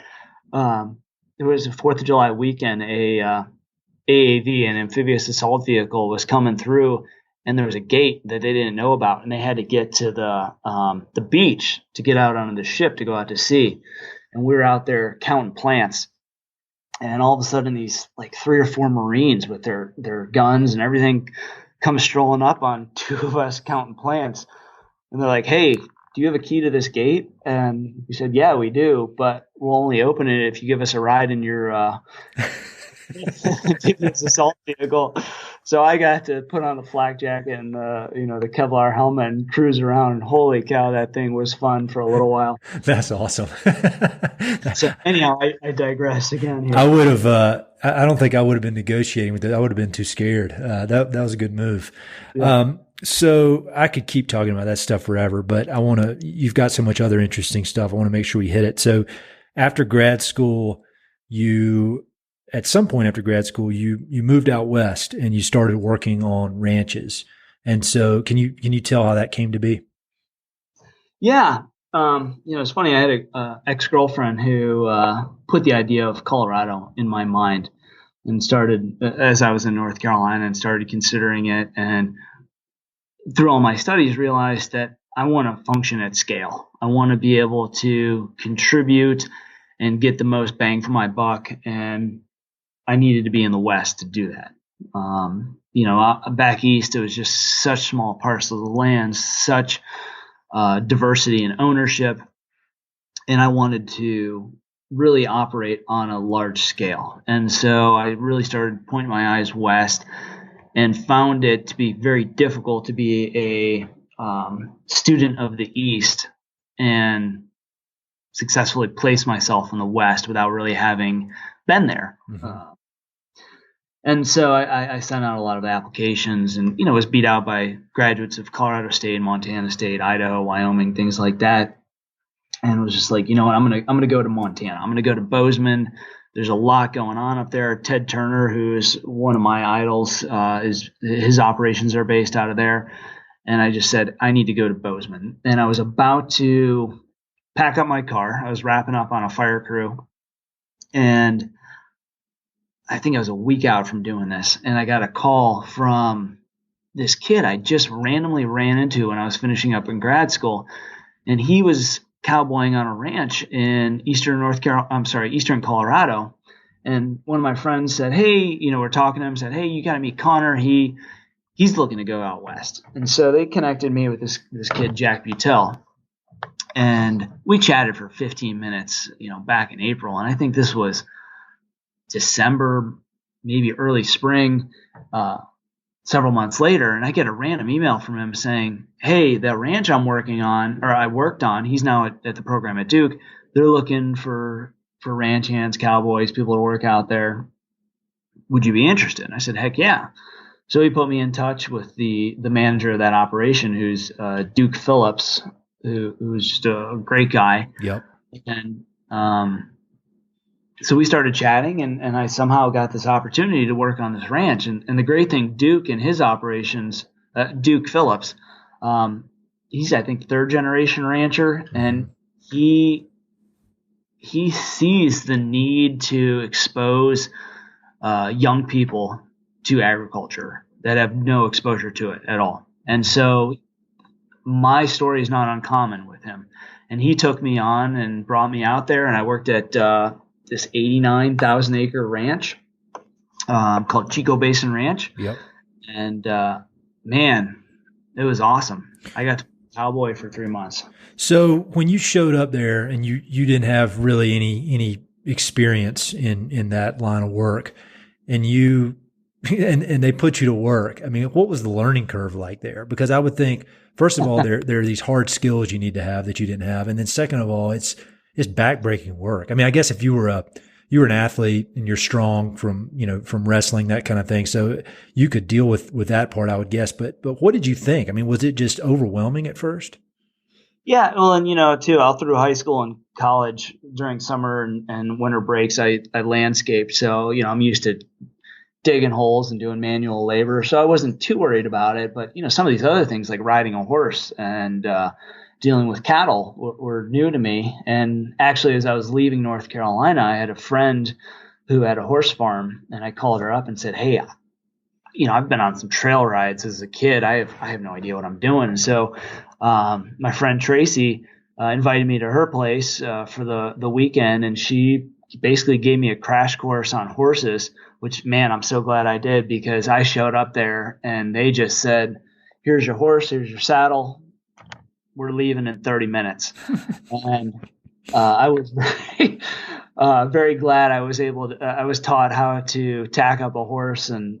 [SPEAKER 2] it was a 4th of July weekend. AAV, an amphibious assault vehicle, was coming through, and there was a gate that they didn't know about, and they had to get to the beach to get out onto the ship to go out to sea. And we were out there counting plants, and all of a sudden these like 3 or 4 Marines with their guns and everything come strolling up on 2 of us counting plants, and they're like, "Hey, do you have a key to this gate?" And we said, "Yeah, we do, but we'll only open it if you give us a ride in your amphibious assault vehicle." So I got to put on the flak jacket and the Kevlar helmet and cruise around. And holy cow, that thing was fun for a little while.
[SPEAKER 3] That's awesome.
[SPEAKER 2] So anyhow, I digress again here.
[SPEAKER 3] I would have. I don't think I would have been negotiating with it. I would have been too scared. That was a good move. Yeah. So I could keep talking about that stuff forever, but you've got so much other interesting stuff. I want to make sure we hit it. So after grad school, at some point after grad school, you moved out west and you started working on ranches. And so can you tell how that came to be?
[SPEAKER 2] Yeah. It's funny. I had a ex-girlfriend who put the idea of Colorado in my mind and started, as I was in North Carolina, and started considering it. And through all my studies, realized that I want to function at scale. I want to be able to contribute and get the most bang for my buck. And I needed to be in the West to do that. Back East, it was just such small parcels of land, such diversity in ownership. And I wanted to really operate on a large scale. And so I really started pointing my eyes west and found it to be very difficult to be a student of the East and successfully place myself in the West without really having been there. Mm-hmm. And so I sent out a lot of applications and, was beat out by graduates of Colorado State, Montana State, Idaho, Wyoming, things like that. And it was just like, I'm going to go to Montana. I'm going to go to Bozeman. There's a lot going on up there. Ted Turner, who is one of my idols, his operations are based out of there. And I just said, I need to go to Bozeman. And I was about to pack up my car. I was wrapping up on a fire crew. And I think I was a week out from doing this. And I got a call from this kid I just randomly ran into when I was finishing up in grad school. And he was cowboying on a ranch in eastern Colorado. And one of my friends said, "Hey, we're talking to him," said, "Hey, you got to meet Connor. He's looking to go out west." And so they connected me with this kid, Jack Butel. And we chatted for 15 minutes, back in April. And I think this was December, maybe early spring, several months later, and I get a random email from him saying, "Hey, the ranch I worked on, he's now at the program at Duke. They're looking for for ranch hands, cowboys, people to work out there. Would you be interested? And I said, heck yeah. So he put me in touch with the manager of that operation, who's Duke Phillips, who's just a great guy.
[SPEAKER 3] Yep.
[SPEAKER 2] And so we started chatting, and I somehow got this opportunity to work on this ranch. And the great thing, Duke and his operations, Duke Phillips, he's, I think, third generation rancher, and he sees the need to expose young people to agriculture that have no exposure to it at all. And so my story is not uncommon with him. And he took me on and brought me out there, and I worked at this 89,000 acre ranch called Chico Basin Ranch.
[SPEAKER 3] Yep.
[SPEAKER 2] And man, it was awesome. I got to be a cowboy for 3 months.
[SPEAKER 3] So when you showed up there and you didn't have really any experience in that line of work, and and they put you to work, I mean, what was the learning curve like there? Because I would think, first of all, there are these hard skills you need to have that you didn't have, and then second of all, it's backbreaking work. I mean, I guess if you were an athlete and you're strong from wrestling, that kind of thing, so you could deal with that part, I would guess. But what did you think? I mean, was it just overwhelming at first?
[SPEAKER 2] Yeah, well, and too, all through high school and college, during summer and winter breaks, I landscaped. So I'm used to digging holes and doing manual labor, so I wasn't too worried about it. But some of these other things, like riding a horse and dealing with cattle, were new to me. And actually, as I was leaving North Carolina, I had a friend who had a horse farm, and I called her up and said, "Hey, I've been on some trail rides as a kid. I have no idea what I'm doing." And so my friend Tracy invited me to her place for the weekend, and she basically gave me a crash course on horses, which, man, I'm so glad I did, because I showed up there and they just said, "Here's your horse, here's your saddle. We're leaving in 30 minutes." And I was very, very glad I was taught how to tack up a horse and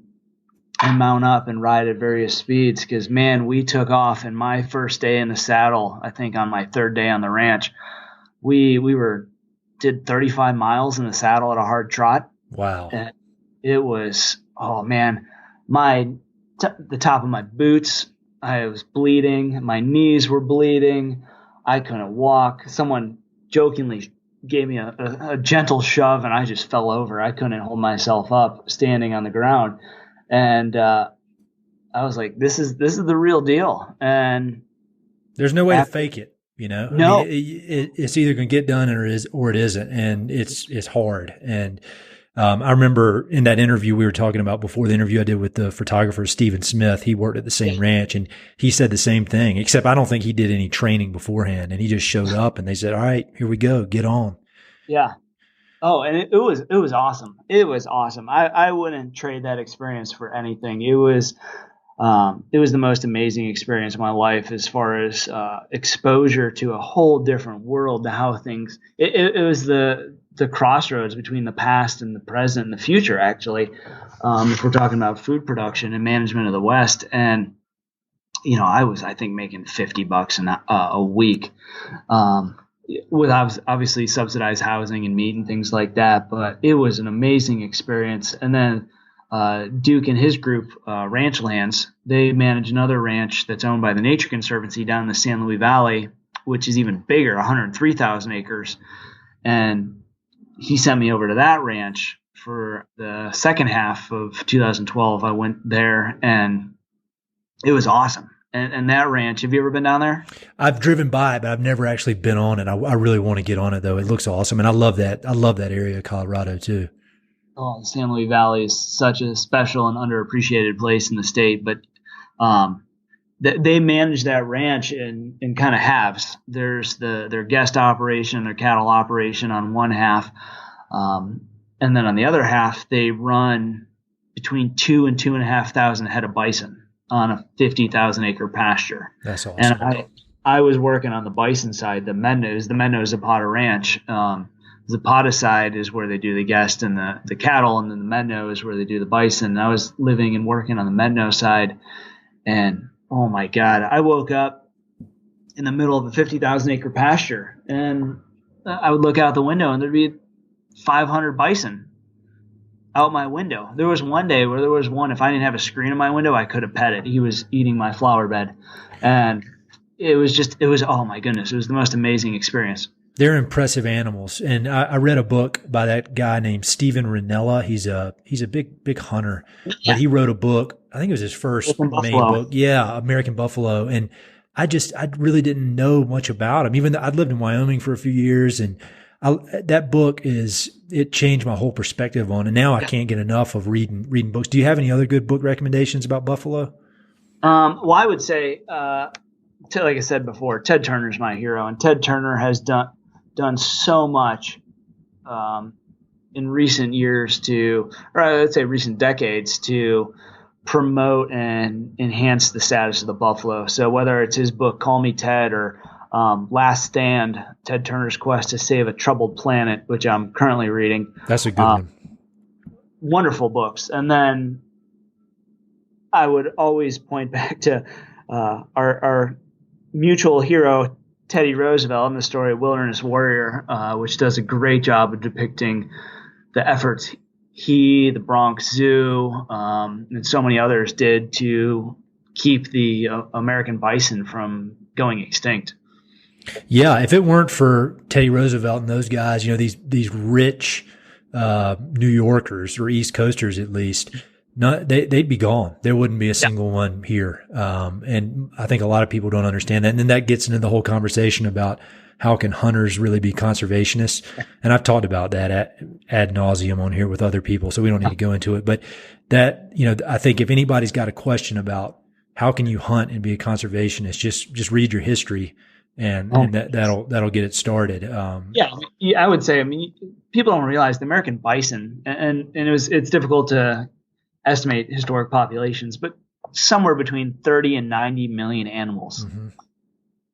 [SPEAKER 2] mount up and ride at various speeds, because, man, we took off. And my first day in the saddle, I think on my third day on the ranch, we did 35 miles in the saddle at a hard trot.
[SPEAKER 3] Wow.
[SPEAKER 2] And it was, oh man, the top of my boots, I was bleeding. My knees were bleeding. I couldn't walk. Someone jokingly gave me a gentle shove, and I just fell over. I couldn't hold myself up standing on the ground. And I was like, this is the real deal. And
[SPEAKER 3] there's no way to fake it. No,
[SPEAKER 2] I
[SPEAKER 3] mean, it's either going to get done or it isn't. And it's hard. And I remember in that interview we were talking about before, the interview I did with the photographer, Stephen Smith, he worked at the same ranch, and he said the same thing, except I don't think he did any training beforehand, and he just showed up and they said, "All right, here we go, get on."
[SPEAKER 2] Yeah. Oh, and it was awesome. It was awesome. I wouldn't trade that experience for anything. It was the most amazing experience of my life, as far as exposure to a whole different world, to how things. It was the crossroads between the past and the present and the future, actually, if we're talking about food production and management of the West. And I was, I think, making $50 a week, with obviously subsidized housing and meat and things like that. But it was an amazing experience. And then Duke and his group, Ranchlands, they manage another ranch that's owned by the Nature Conservancy down in the San Luis Valley, which is even bigger, 103,000 acres. And he sent me over to that ranch for the second half of 2012. I went there, and it was awesome. And that ranch, have you ever been down there?
[SPEAKER 3] I've driven by it, but I've never actually been on it. I really want to get on it, though. It looks awesome. And I love that area of Colorado too.
[SPEAKER 2] Oh, the San Luis Valley is such a special and underappreciated place in the state. But they manage that ranch in kind of halves. There's their guest operation, their cattle operation on one half. And then on the other half, they run between 2,000 and 2,500 head of bison on a 50,000 acre pasture.
[SPEAKER 3] That's awesome.
[SPEAKER 2] And I was working on the bison side, the Menno Zapata Ranch. Zapata side is where they do the guest and the cattle, and then the Menno is where they do the bison. And I was living and working on the Menno side, and oh my God, I woke up in the middle of a 50,000 acre pasture, and I would look out the window and there'd be 500 bison out my window. There was one day where there was one, if I didn't have a screen in my window, I could have pet it. He was eating my flower bed. And it was, oh my goodness, it was the most amazing experience.
[SPEAKER 3] They're impressive animals. And I read a book by that guy named Steven Ranella. He's a big hunter, but he wrote a book. I think it was his first main book. Yeah. American Buffalo. And I really didn't know much about him, even though I'd lived in Wyoming for a few years. And that book it changed my whole perspective on, and now I can't get enough of reading books. Do you have any other good book recommendations about buffalo?
[SPEAKER 2] Well, I would say, like I said before, Ted Turner's my hero, and Ted Turner has done so much in recent years or I'd say recent decades to promote and enhance the status of the buffalo. So whether it's his book Call Me Ted or Last Stand, Ted Turner's Quest to Save a Troubled Planet, which I'm currently reading.
[SPEAKER 3] That's a good one.
[SPEAKER 2] Wonderful books. And then I would always point back to our mutual hero, Teddy Roosevelt, in the story Wilderness Warrior, which does a great job of depicting the efforts he, the Bronx Zoo, and so many others did to keep the American bison from going extinct.
[SPEAKER 3] Yeah, if it weren't for Teddy Roosevelt and those guys, these rich New Yorkers or East Coasters at least, they'd be gone. There wouldn't be a single one here. And I think a lot of people don't understand that. And then that gets into the whole conversation about how can hunters really be conservationists? And I've talked about that ad nauseum on here with other people, so we don't need to go into it. But that, I think if anybody's got a question about how can you hunt and be a conservationist, just read your history. And that'll get it started.
[SPEAKER 2] Yeah, I would say. People don't realize the American bison, and it's difficult to estimate historic populations, but somewhere between 30 and 90 million animals,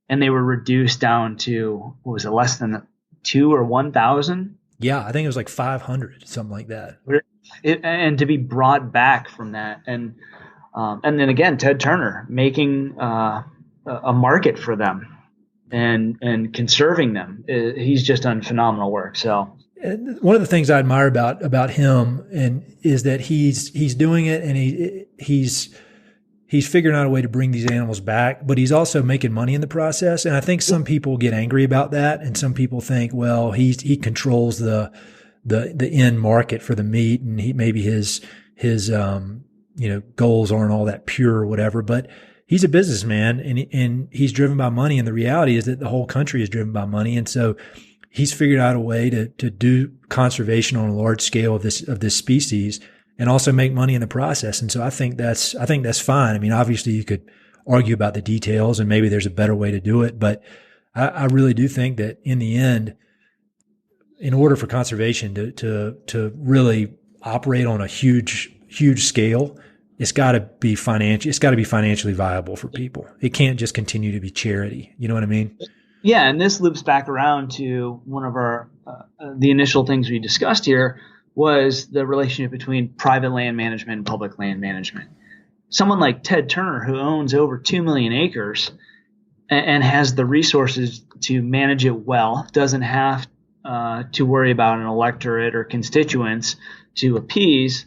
[SPEAKER 2] and they were reduced down to less than 2 or 1,000.
[SPEAKER 3] Yeah, I think it was like 500, something like that.
[SPEAKER 2] And to be brought back from that, and then again, Ted Turner making a market for them. And conserving them, he's just done phenomenal work. So
[SPEAKER 3] one of the things I admire about him is that he's doing it, and he's figuring out a way to bring these animals back, but he's also making money in the process. And I think some people get angry about that, and some people think, well, he controls the end market for the meat, and maybe his goals aren't all that pure or whatever, but he's a businessman, and he's driven by money. And the reality is that the whole country is driven by money. And so he's figured out a way to do conservation on a large scale of this species and also make money in the process. And so I think that's fine. Obviously you could argue about the details and maybe there's a better way to do it, but I really do think that in the end, in order for conservation to really operate on a huge scale, it's got to be financially viable for people. It can't just continue to be charity. You know what I mean?
[SPEAKER 2] Yeah, and this loops back around to one of our the initial things we discussed here was the relationship between private land management and public land management. Someone like Ted Turner, who owns over 2 million acres and has the resources to manage it well, doesn't have to worry about an electorate or constituents to appease,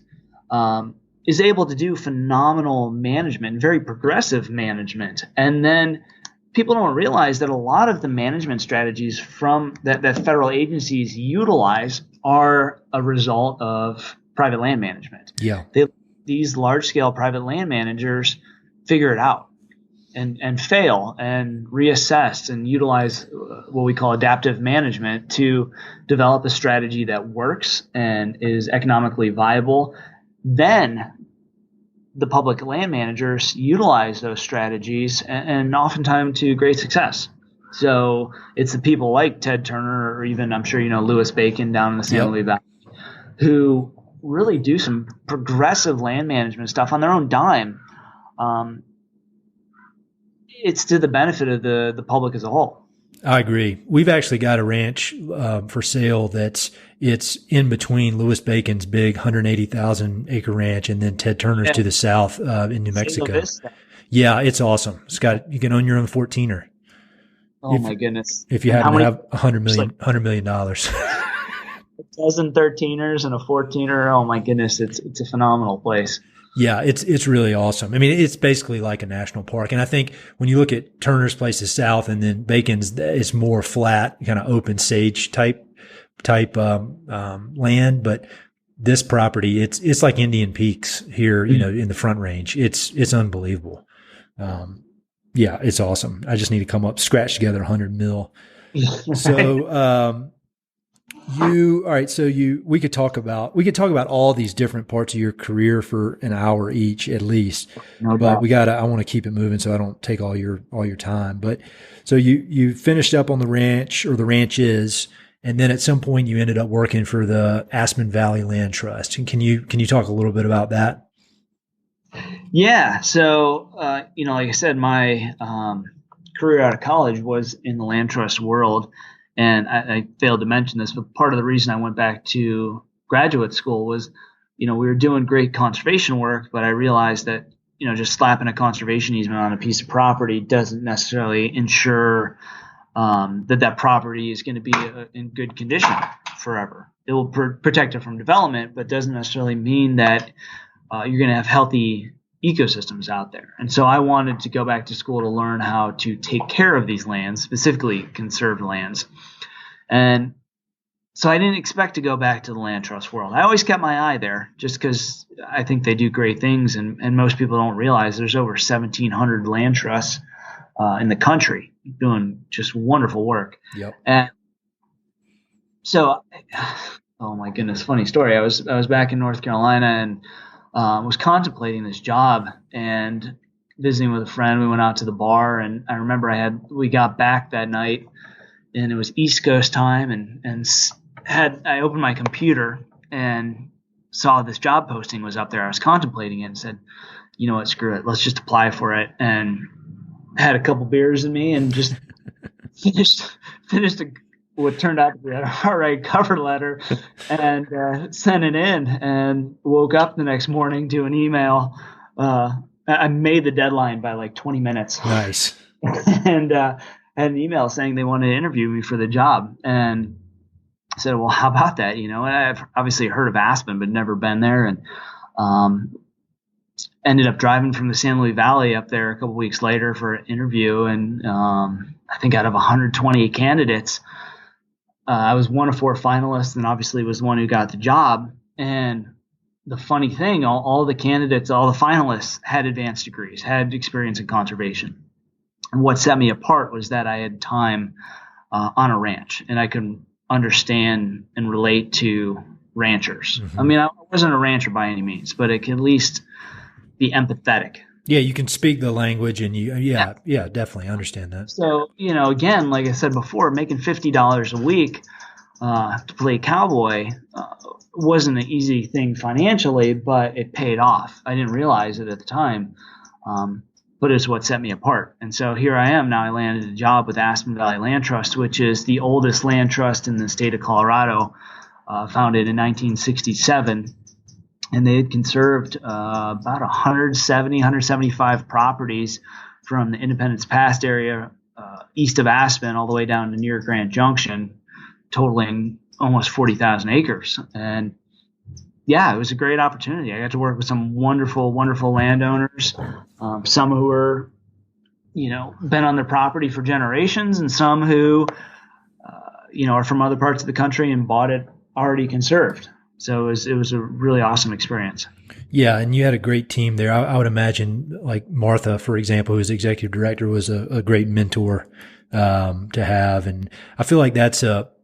[SPEAKER 2] is able to do phenomenal management, very progressive management. And then people don't realize that a lot of the management strategies from that federal agencies utilize are a result of private land management.
[SPEAKER 3] Yeah.
[SPEAKER 2] These large-scale private land managers figure it out and fail and reassess and utilize what we call adaptive management to develop a strategy that works and is economically viable. Then the public land managers utilize those strategies and oftentimes to great success. So it's the people like Ted Turner, or even I'm sure Louis Bacon down in the San Luis Valley, who really do some progressive land management stuff on their own dime. It's to the benefit of the public as a whole.
[SPEAKER 3] I agree. We've actually got a ranch for sale it's in between Louis Bacon's big 180,000 acre ranch and then Ted Turner's to the south in New Mexico. Yeah, it's awesome. You can own your own 14er.
[SPEAKER 2] Oh my goodness!
[SPEAKER 3] If you happen to have $100 million.
[SPEAKER 2] a dozen 13ers and a 14er. Oh my goodness, it's a phenomenal place.
[SPEAKER 3] Yeah, it's really awesome. I mean, it's basically like a national park. And I think when you look at Turner's Place is south, and then Bacon's is more flat, kind of open sage type land. But this property, it's like Indian Peaks here, in the Front Range. It's unbelievable. Yeah, it's awesome. I just need to come up, scratch together 100 mil. So, all right. So we could talk about all these different parts of your career for an hour each at least,
[SPEAKER 2] No
[SPEAKER 3] but
[SPEAKER 2] doubt.
[SPEAKER 3] I want to keep it moving so I don't take all your time. But so you finished up on the ranch, or the ranches, and then at some point you ended up working for the Aspen Valley Land Trust. And can you talk a little bit about that?
[SPEAKER 2] Yeah. So, like I said, my career out of college was in the land trust world. And I failed to mention this, but part of the reason I went back to graduate school was, we were doing great conservation work, but I realized that, just slapping a conservation easement on a piece of property doesn't necessarily ensure that property is going to be in good condition forever. It will protect it from development, but doesn't necessarily mean that you're going to have healthy ecosystems out there. And so I wanted to go back to school to learn how to take care of these lands, specifically conserved lands. And so I didn't expect to go back to the land trust world. I always kept my eye there just because I think they do great things. And most people don't realize there's over 1,700 land trusts in the country doing just wonderful work.
[SPEAKER 3] Yep.
[SPEAKER 2] And so, oh my goodness, funny story. I was back in North Carolina and was contemplating this job and visiting with a friend. We went out to the bar, and I remember we got back that night, and it was East Coast time, and I opened my computer and saw this job posting was up there. I was contemplating it and said, you know what, screw it, let's just apply for it. And had a couple beers in me and just finished what turned out to be an all right cover letter, and sent it in, and woke up the next morning to an email. I made the deadline by like 20 minutes.
[SPEAKER 3] Nice.
[SPEAKER 2] And had an email saying they wanted to interview me for the job. And I said, well, how about that? And I've obviously heard of Aspen, but never been there. And ended up driving from the San Luis Valley up there a couple weeks later for an interview. And I think out of 120 candidates, I was one of 4 finalists, and obviously was the one who got the job. And the funny thing, all the candidates, all the finalists had advanced degrees, had experience in conservation. And what set me apart was that I had time on a ranch, and I could understand and relate to ranchers. Mm-hmm. I mean, I wasn't a rancher by any means, but I could at least be empathetic.
[SPEAKER 3] Yeah, you can speak the language, and yeah, definitely understand that.
[SPEAKER 2] So, again, like I said before, making $50 a week to play cowboy wasn't an easy thing financially, but it paid off. I didn't realize it at the time, but it's what set me apart. And so here I am now. I landed a job with Aspen Valley Land Trust, which is the oldest land trust in the state of Colorado, founded in 1967. And they had conserved about 170, 175 properties from the Independence Pass area east of Aspen all the way down to near Grand Junction, totaling almost 40,000 acres. And yeah, it was a great opportunity. I got to work with some wonderful, wonderful landowners, some who were, been on their property for generations, and some who, are from other parts of the country and bought it already conserved. So it was a really awesome experience.
[SPEAKER 3] Yeah, and you had a great team there. I would imagine, like Martha, for example, who's executive director, was a great mentor to have. And I feel like that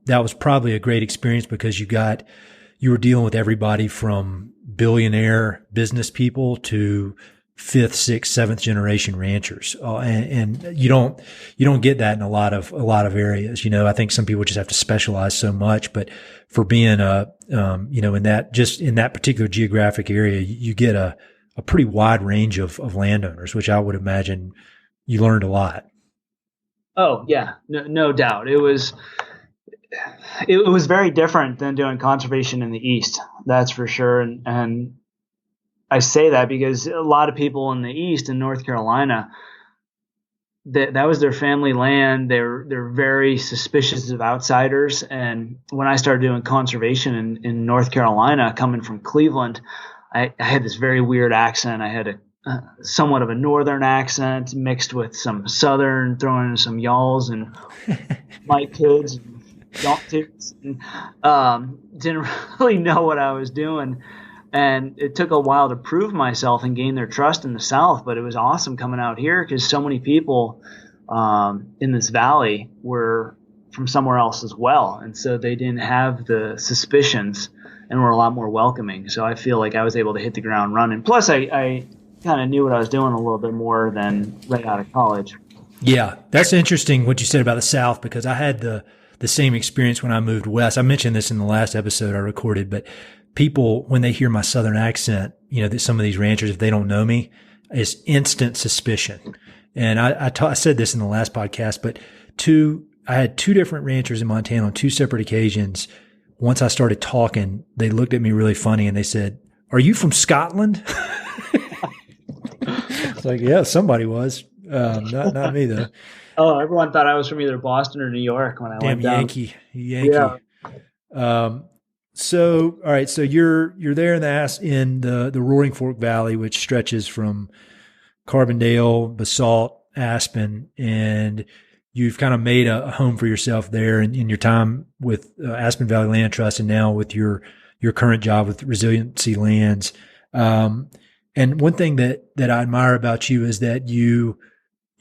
[SPEAKER 3] was probably a great experience because you were dealing with everybody from billionaire business people to 5th, 6th, 7th generation ranchers. And you don't get that in a lot of areas. I think some people just have to specialize so much, but for being in that particular geographic area, you get a pretty wide range of landowners, which I would imagine you learned a lot.
[SPEAKER 2] Oh yeah, no doubt. It was very different than doing conservation in the East. That's for sure. And I say that because a lot of people in the East, in North Carolina, that was their family land. They're very suspicious of outsiders. And when I started doing conservation in North Carolina, coming from Cleveland, I had this very weird accent. I had somewhat of a northern accent mixed with some southern, throwing in some y'alls and my kids and y'all toots. And, didn't really know what I was doing. And it took a while to prove myself and gain their trust in the South, but it was awesome coming out here because so many people in this valley were from somewhere else as well. And so they didn't have the suspicions and were a lot more welcoming. So I feel like I was able to hit the ground running. Plus, I kind of knew what I was doing a little bit more than right out of college.
[SPEAKER 3] Yeah, that's interesting what you said about the South, because I had the same experience when I moved west. I mentioned this in the last episode I recorded, but people, when they hear my Southern accent, that some of these ranchers, if they don't know me, is instant suspicion. And I said this in the last podcast, but I had two different ranchers in Montana on two separate occasions. Once I started talking, they looked at me really funny and they said, "Are you from Scotland?" It's like, yeah, somebody was. Not me though.
[SPEAKER 2] Oh, everyone thought I was from either Boston or New York when I went down.
[SPEAKER 3] Yankee.
[SPEAKER 2] Yeah.
[SPEAKER 3] So, all right. So you're there in the Roaring Fork Valley, which stretches from Carbondale, Basalt, Aspen, and you've kind of made a home for yourself there in your time with Aspen Valley Land Trust, and now with your current job with Resiliency Lands. And one thing that I admire about you is that you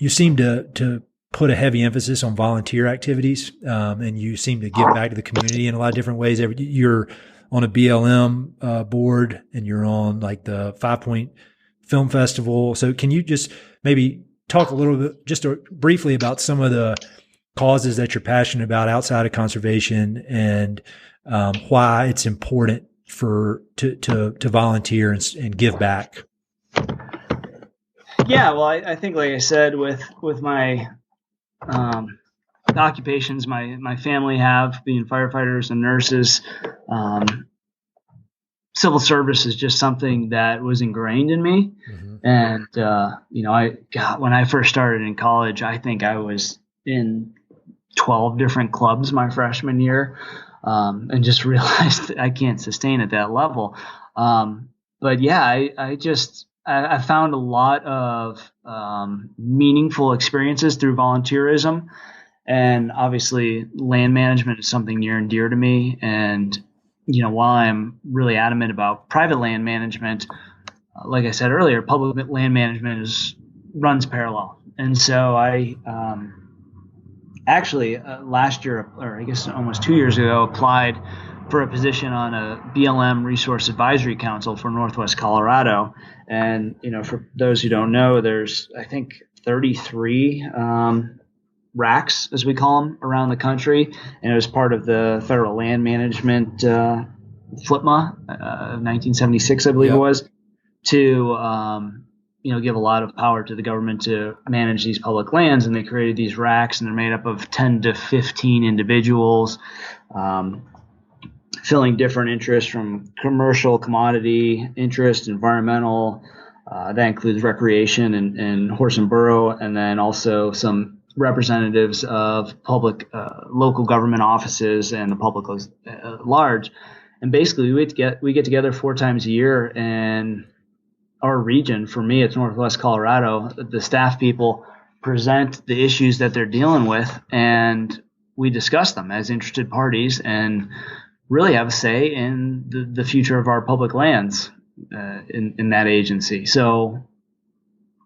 [SPEAKER 3] seem to put a heavy emphasis on volunteer activities, and you seem to give back to the community in a lot of different ways. You're on a BLM board, and you're on like the 5 Point Film Festival. So can you just maybe talk a little bit, just briefly, about some of the causes that you're passionate about outside of conservation, and why it's important to volunteer and give back?
[SPEAKER 2] Yeah, well, I think, like I said, with my occupations my family have, being firefighters and nurses, civil service is just something that was ingrained in me. Mm-hmm. And when I first started in college, I think I was in 12 different clubs my freshman year, and just realized that I can't sustain at that level. But yeah, I found a lot of meaningful experiences through volunteerism, and obviously land management is something near and dear to me. And while I'm really adamant about private land management, like I said earlier, public land management runs parallel. And so I actually last year, or I guess almost 2 years ago, applied for a position on a BLM Resource Advisory Council for Northwest Colorado. And, for those who don't know, there's, I think, 33 RACs, as we call them, around the country. And it was part of the Federal Land Management FLPMA of 1976, I believe it was, to give a lot of power to the government to manage these public lands. And they created these RACs, and they're made up of 10 to 15 individuals, filling different interests, from commercial, commodity interest, environmental, that includes recreation and horse and burro, and then also some representatives of public, local government offices and the public at large. And basically we get together 4 times a year, and our region, for me, it's Northwest Colorado, the staff people present the issues that they're dealing with, and we discuss them as interested parties and really have a say in the future of our public lands in that agency. So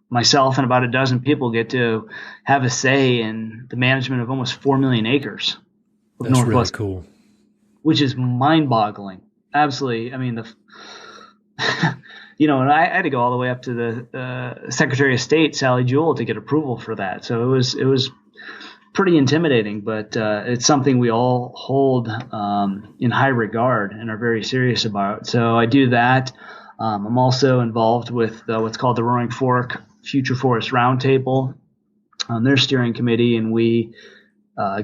[SPEAKER 2] myself and about a dozen people get to have a say in the management of almost 4 million acres of
[SPEAKER 3] That's
[SPEAKER 2] Northwest,
[SPEAKER 3] really cool.
[SPEAKER 2] Which is mind-boggling. Absolutely. I mean, and I had to go all the way up to the Secretary of State, Sally Jewell, to get approval for that. So it was pretty intimidating, but it's something we all hold in high regard and are very serious about. So I do that. I'm also involved with what's called the Roaring Fork Future Forest Roundtable on their steering committee, and we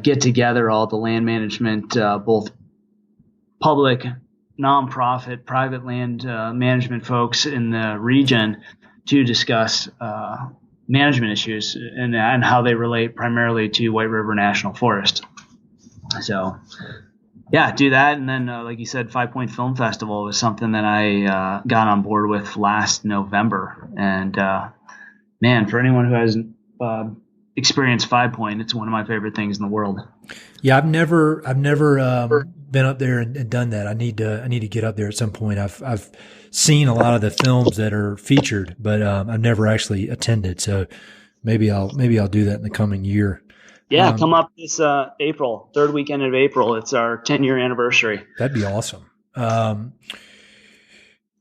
[SPEAKER 2] get together all the land management, both public, nonprofit, private land management folks in the region, to discuss management issues and how they relate primarily to White River National Forest. So, yeah, do that. And then, like you said, 5 Point Film Festival was something that I got on board with last November. And, man, for anyone who hasn't experienced 5 Point, it's one of my favorite things in the world.
[SPEAKER 3] Yeah, I've never been up there and done that. I need to get up there at some point. I've seen a lot of the films that are featured, but I've never actually attended. So maybe I'll do that in the coming year.
[SPEAKER 2] Yeah, come up this April, third weekend of April. It's our 10-year anniversary.
[SPEAKER 3] That'd be awesome.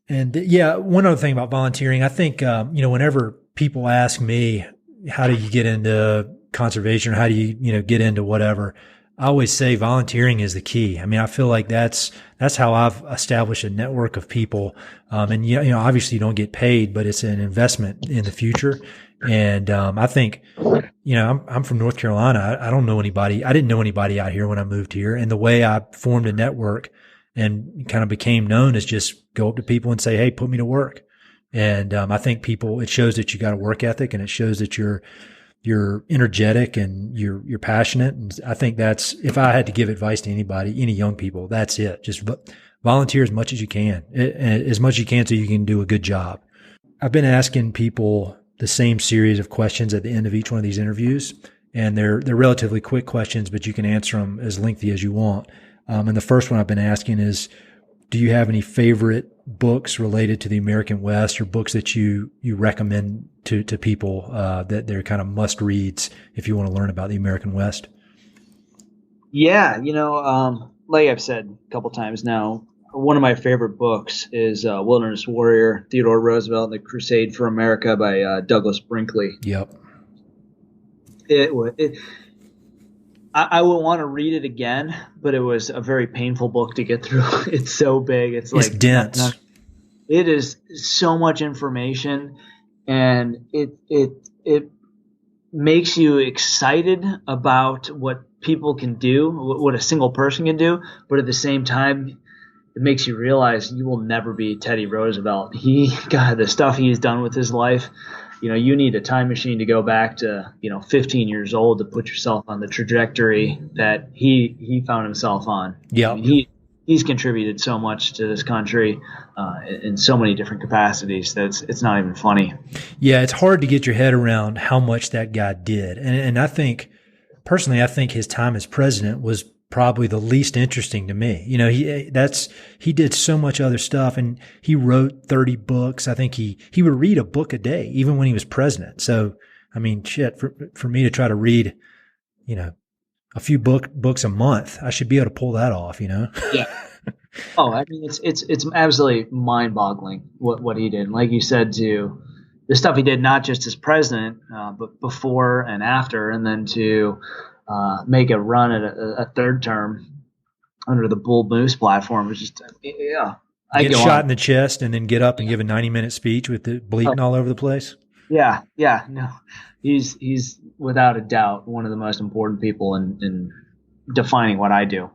[SPEAKER 3] And yeah, one other thing about volunteering, I think whenever people ask me, how do you get into conservation, or how do you get into whatever, I always say volunteering is the key. I mean, I feel like that's how I've established a network of people. And obviously you don't get paid, but it's an investment in the future. And I think, I'm from North Carolina. I don't know anybody. I didn't know anybody out here when I moved here. And the way I formed a network and kind of became known is just go up to people and say, hey, put me to work. And I think it shows that you got a work ethic, and it shows that you're energetic and you're passionate. And I think that's, if I had to give advice to anybody, any young people, that's it. Just volunteer as much as you can, as much as you can, so you can do a good job. I've been asking people the same series of questions at the end of each one of these interviews, and they're relatively quick questions, but you can answer them as lengthy as you want. And the first one I've been asking is, do you have any favorite books related to the American West, or books that you recommend to people that they're kind of must reads if you want to learn about the American West?
[SPEAKER 2] Yeah, like I've said a couple times now, one of my favorite books is Wilderness Warrior, Theodore Roosevelt and the Crusade for America by Douglas Brinkley.
[SPEAKER 3] Yep.
[SPEAKER 2] I would want to read it again, but it was a very painful book to get through. It's so big. It's
[SPEAKER 3] dense.
[SPEAKER 2] It is so much information, and it makes you excited about what people can do, what a single person can do, but at the same time, it makes you realize you will never be Teddy Roosevelt. The stuff he's done with his life, you need a time machine to go back to, 15 years old to put yourself on the trajectory that he found himself on.
[SPEAKER 3] Yeah.
[SPEAKER 2] I mean, he's contributed so much to this country in so many different capacities that it's not even funny.
[SPEAKER 3] Yeah, it's hard to get your head around how much that guy did. And I think, personally, his time as president was probably the least interesting to me. He did so much other stuff, and he wrote 30 books. I think he would read a book a day, even when he was president. So, I mean, shit, for me to try to read, a few books a month, I should be able to pull that off, Yeah.
[SPEAKER 2] Oh, I mean, it's absolutely mind-boggling what he did. Like you said, to the stuff he did, not just as president, but before and after, and then to make a run at a third term under the Bull Moose platform was just,
[SPEAKER 3] Get shot in the chest and then get up and give a 90-minute speech with the bleeding all over the place.
[SPEAKER 2] Yeah. No, he's without a doubt one of the most important people in defining what I do.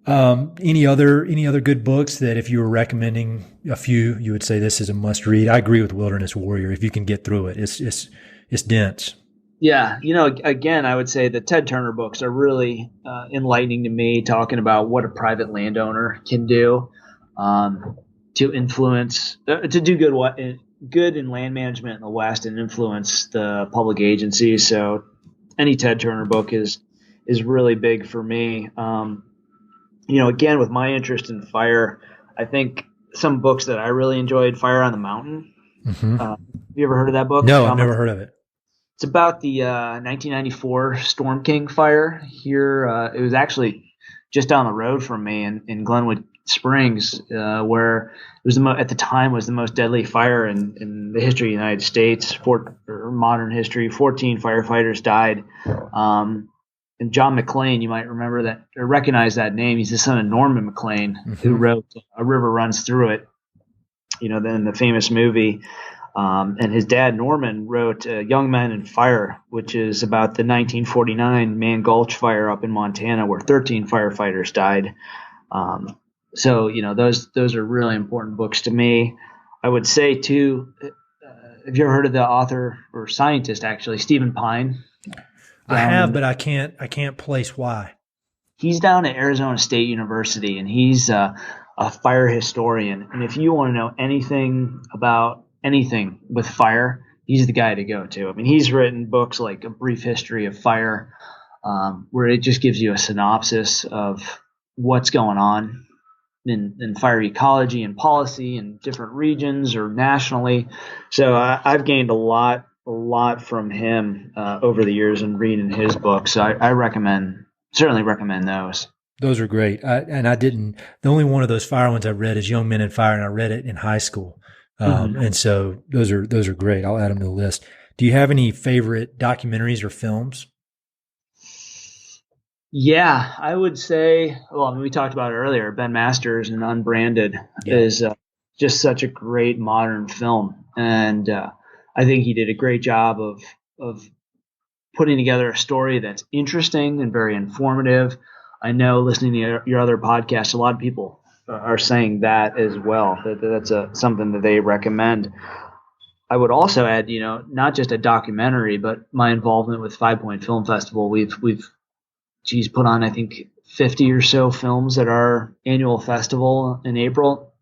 [SPEAKER 3] Any other good books that, if you were recommending a few, you would say this is a must read? I agree with Wilderness Warrior. If you can get through it, it's dense.
[SPEAKER 2] Yeah. Again, I would say the Ted Turner books are really enlightening to me, talking about what a private landowner can do to influence, to do good in land management in the West and influence the public agencies. So any Ted Turner book is really big for me. Again, with my interest in fire, I think some books that I really enjoyed, Fire on the Mountain.
[SPEAKER 3] Mm-hmm.
[SPEAKER 2] Have you ever heard of that book?
[SPEAKER 3] No, I've never heard of it.
[SPEAKER 2] It's about the 1994 Storm King fire here. It was actually just down the road from me in Glenwood Springs, where it was at the time was the most deadly fire in the history of the United States, or modern history. 14 firefighters died. And John McClane, you might remember that or recognize that name. He's the son of Norman McClane, who wrote A River Runs Through It, then the famous movie. And his dad, Norman, wrote Young Men and Fire, which is about the 1949 Man Gulch fire up in Montana, where 13 firefighters died. So those are really important books to me. I would say, too, have you ever heard of the author or scientist, actually, Stephen Pine?
[SPEAKER 3] I have, but I can't place why.
[SPEAKER 2] He's down at Arizona State University, and he's a fire historian. And if you want to know anything about anything with fire, he's the guy to go to. I mean, he's written books like A Brief History of Fire, where it just gives you a synopsis of what's going on in fire ecology and policy in different regions or nationally. So I've gained a lot from him over the years and reading his books. So I certainly recommend those.
[SPEAKER 3] Those are great. The only one of those fire ones I read is Young Men in Fire, and I read it in high school. And so those are great. I'll add them to the list. Do you have any favorite documentaries or films?
[SPEAKER 2] Yeah, I would say, we talked about it earlier. Ben Masters and Unbranded is just such a great modern film. And I think he did a great job of putting together a story that's interesting and very informative. I know listening to your other podcasts, a lot of people are saying that as well. That's something that they recommend. I would also add, not just a documentary, but my involvement with 5 Point Film Festival. We've put on, I think, 50 or so films at our annual festival in April.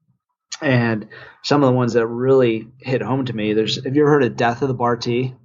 [SPEAKER 2] And some of the ones that really hit home to me, have you ever heard of Death of the Bartee?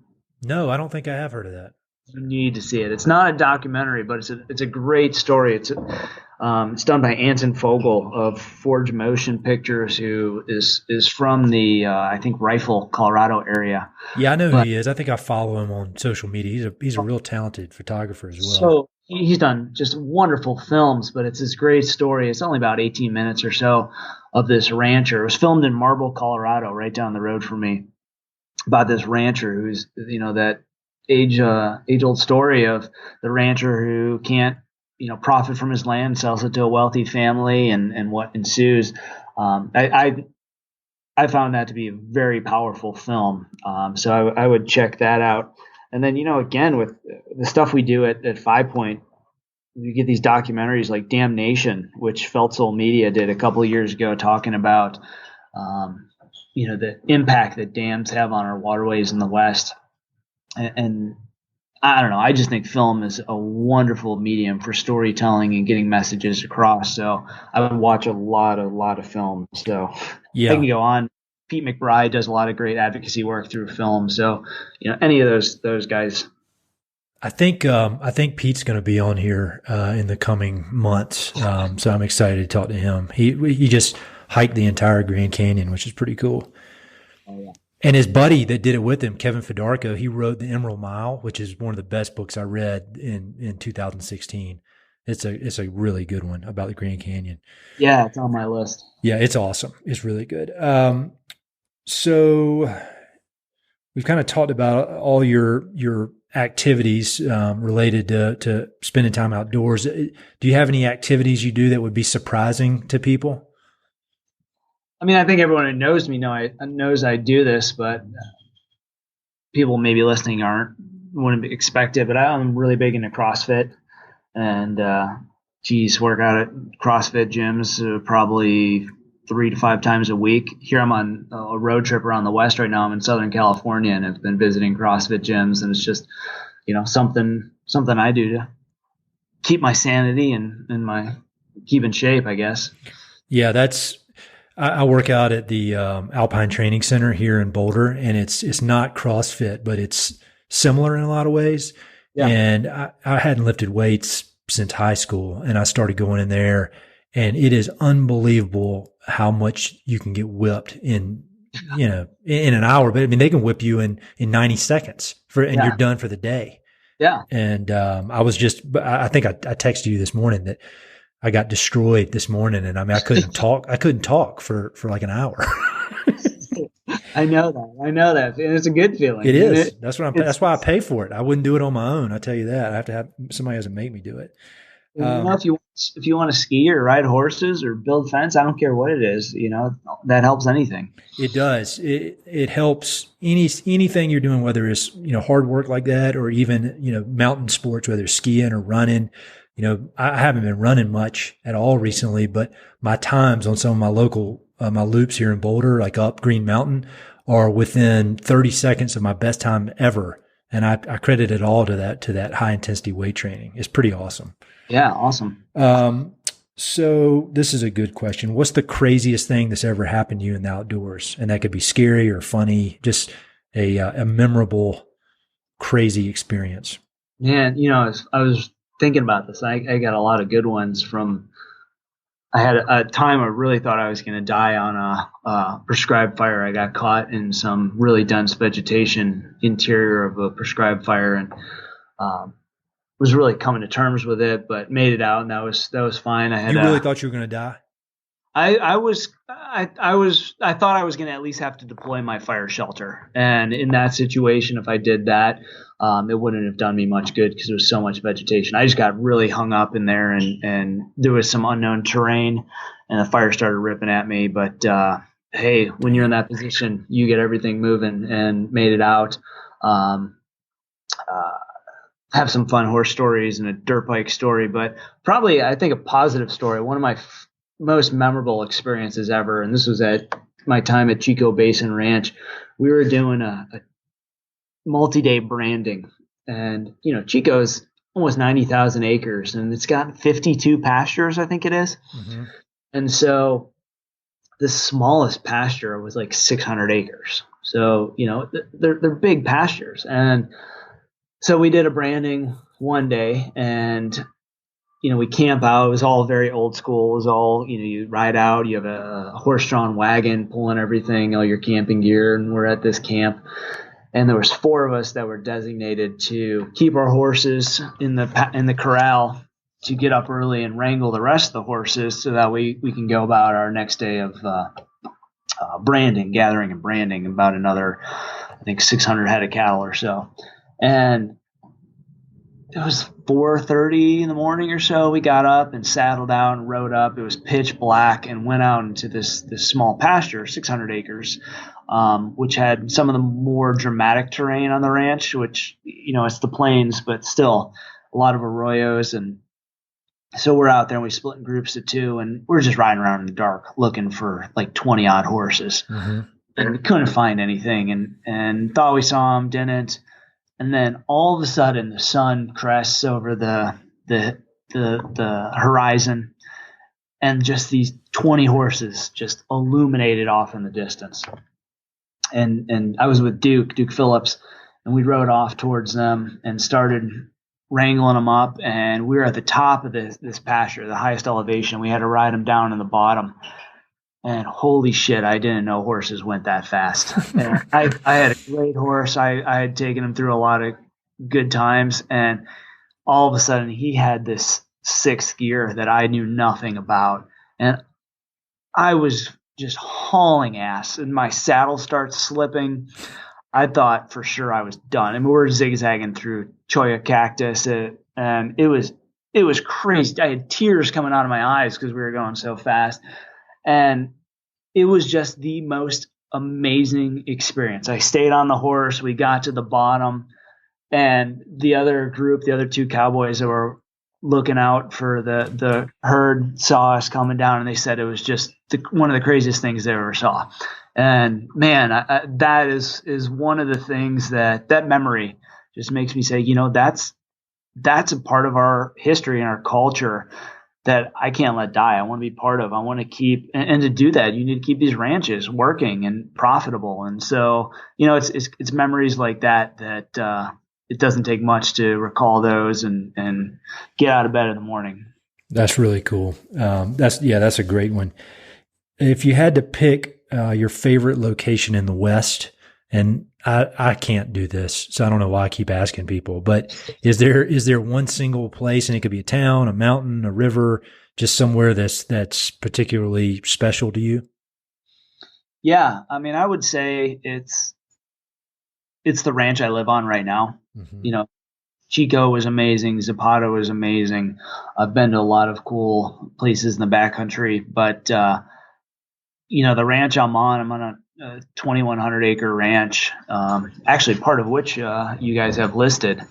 [SPEAKER 3] No, I don't think I have heard of that.
[SPEAKER 2] You need to see it. It's not a documentary, but it's a great story. It's done by Anson Fogel of Forge Motion Pictures, who is from the I think Rifle, Colorado area.
[SPEAKER 3] Yeah, I know who he is. I think I follow him on social media. He's a real talented photographer as well.
[SPEAKER 2] So he's done just wonderful films, but it's this great story. It's only about 18 minutes or so of this rancher. It was filmed in Marble, Colorado, right down the road from me, about this rancher who's, that age-old story of the rancher who can't, profit from his land, sells it to a wealthy family, and what ensues. I found that to be a very powerful film. So I would check that out. And then, again, with the stuff we do at 5 Point, we get these documentaries like Damnation, which Felt Soul Media did a couple of years ago, talking about, the impact that dams have on our waterways in the West. And I don't know, I just think film is a wonderful medium for storytelling and getting messages across. So I would watch a lot of films. So I can go on. Pete McBride does a lot of great advocacy work through film. So, any of those guys.
[SPEAKER 3] I think Pete's going to be on here in the coming months. So I'm excited to talk to him. He just hiked the entire Grand Canyon, which is pretty cool.
[SPEAKER 2] Oh, yeah.
[SPEAKER 3] And his buddy that did it with him, Kevin Fedarko, he wrote The Emerald Mile, which is one of the best books I read in 2016. It's a really good one about the Grand Canyon.
[SPEAKER 2] Yeah, it's on my list.
[SPEAKER 3] Yeah, it's awesome. It's really good. So we've kind of talked about all your activities related to spending time outdoors. Do you have any activities you do that would be surprising to people?
[SPEAKER 2] I mean, I think everyone who knows me knows I do this, but people maybe listening wouldn't expect it. But I'm really big into CrossFit, and work out at CrossFit gyms probably 3 to 5 times a week. Here I'm on a road trip around the West right now. I'm in Southern California, and I've been visiting CrossFit gyms, and it's just something I do to keep my sanity and keep in shape, I guess.
[SPEAKER 3] Yeah, I work out at the Alpine Training Center here in Boulder, and it's not CrossFit, but it's similar in a lot of ways. Yeah. And I hadn't lifted weights since high school, and I started going in there, and it is unbelievable how much you can get whipped in an hour. But I mean, they can whip you in 90 seconds you're done for the day.
[SPEAKER 2] Yeah.
[SPEAKER 3] And I think I texted you this morning that I got destroyed this morning, and I mean, I couldn't talk. I couldn't talk for like an hour.
[SPEAKER 2] I know that. And it's a good feeling.
[SPEAKER 3] It is. That's why I pay for it. I wouldn't do it on my own. I tell you that. I have to have somebody has to make me do it.
[SPEAKER 2] If you want to ski or ride horses or build fence, I don't care what it is. That helps anything. It
[SPEAKER 3] does. It helps anything you're doing, whether it's hard work like that or even mountain sports, whether it's skiing or running. I haven't been running much at all recently, but my times on some of my local my loops here in Boulder, like up Green Mountain, are within 30 seconds of my best time ever. And I credit it all to that high intensity weight training. It's pretty awesome.
[SPEAKER 2] Yeah. Awesome.
[SPEAKER 3] So this is a good question. What's the craziest thing that's ever happened to you in the outdoors? And that could be scary or funny, just a memorable, crazy experience.
[SPEAKER 2] Man, I was thinking about this. I got a lot of good ones from. I had a time I really thought I was going to die on a prescribed fire. I got caught in some really dense vegetation interior of a prescribed fire, and was really coming to terms with it, but made it out, and that was fine.
[SPEAKER 3] You really thought you were going to die?
[SPEAKER 2] I thought I was going to at least have to deploy my fire shelter, and in that situation, if I did that, it wouldn't have done me much good because there was so much vegetation. I just got really hung up in there, and there was some unknown terrain, and the fire started ripping at me. But hey, when you're in that position, you get everything moving, and made it out. Have some fun horse stories and a dirt bike story, but probably I think a positive story. One of my most memorable experiences ever, and this was at my time at Chico Basin Ranch. We were doing a multi-day branding, and Chico's almost 90,000 acres, and it's got 52 pastures, I think it is. Mm-hmm. And so the smallest pasture was like 600 acres. So they're big pastures, and so we did a branding one day, and we camp out. It was all very old school. It was all, you ride out, you have a horse-drawn wagon pulling everything, all your camping gear, and we're at this camp. And there was 4 of us that were designated to keep our horses in the corral, to get up early and wrangle the rest of the horses so that we can go about our next day of gathering and branding, about another, I think, 600 head of cattle or so. And it was 4:30 in the morning or so. We got up and saddled out and rode up. It was pitch black, and went out into this small pasture, 600 acres, which had some of the more dramatic terrain on the ranch, which, it's the plains, but still a lot of arroyos. And so we're out there, and we split in groups of 2, and we're just riding around in the dark looking for like 20 odd horses. Mm-hmm. And we couldn't find anything, and thought we saw them, didn't. And then all of a sudden, the sun crests over the horizon, and just these 20 horses just illuminated off in the distance. And I was with Duke Phillips, and we rode off towards them and started wrangling them up. And we were at the top of this pasture, the highest elevation. We had to ride them down in the bottom. And holy shit, I didn't know horses went that fast. And I had a great horse. I had taken him through a lot of good times. And all of a sudden, he had this 6th gear that I knew nothing about. And I was just hauling ass, and my saddle starts slipping. I thought for sure I was done. I mean, we're zigzagging through cholla cactus, and it was crazy. I had tears coming out of my eyes because we were going so fast. And it was just the most amazing experience. I stayed on the horse. We got to the bottom, and the other 2 cowboys that were looking out for the herd saw us coming down, and they said it was just one of the craziest things they ever saw. And man, that is one of the things that memory just makes me say, that's a part of our history and our culture that I can't let die. I want to be part of. I want to keep, and to do that, you need to keep these ranches working and profitable. And so, it's memories like that it doesn't take much to recall those and get out of bed in the morning.
[SPEAKER 3] That's really cool. That's a great one. If you had to pick your favorite location in the West, and I can't do this, so I don't know why I keep asking people, but is there one single place, and it could be a town, a mountain, a river, just somewhere that's particularly special to you?
[SPEAKER 2] Yeah. I mean, I would say it's the ranch I live on right now. Mm-hmm. Chico was amazing. Zapata was amazing. I've been to a lot of cool places in the backcountry, but, the ranch I'm on a 2,100 acre ranch, actually part of which you guys have listed,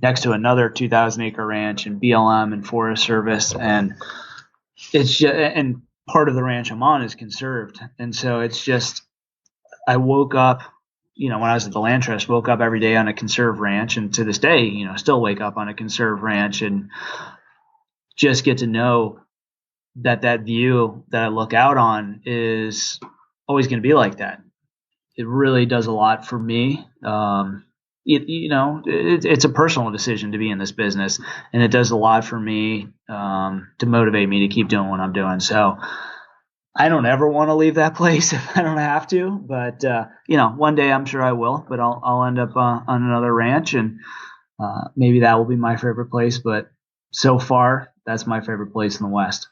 [SPEAKER 2] next to another 2,000 acre ranch in BLM and Forest Service. And it's just, and part of the ranch I'm on is conserved. And so it's just I woke up, when I was at the Land Trust, woke up every day on a conserve ranch, and to this day, still wake up on a conserve ranch and just get to know that view that I look out on is always going to be like that. It really does a lot for me. It's a personal decision to be in this business, and it does a lot for me to motivate me to keep doing what I'm doing. So I don't ever want to leave that place if I don't have to, but one day I'm sure I will, but I'll end up on another ranch, and maybe that will be my favorite place. But so far, that's my favorite place in the West.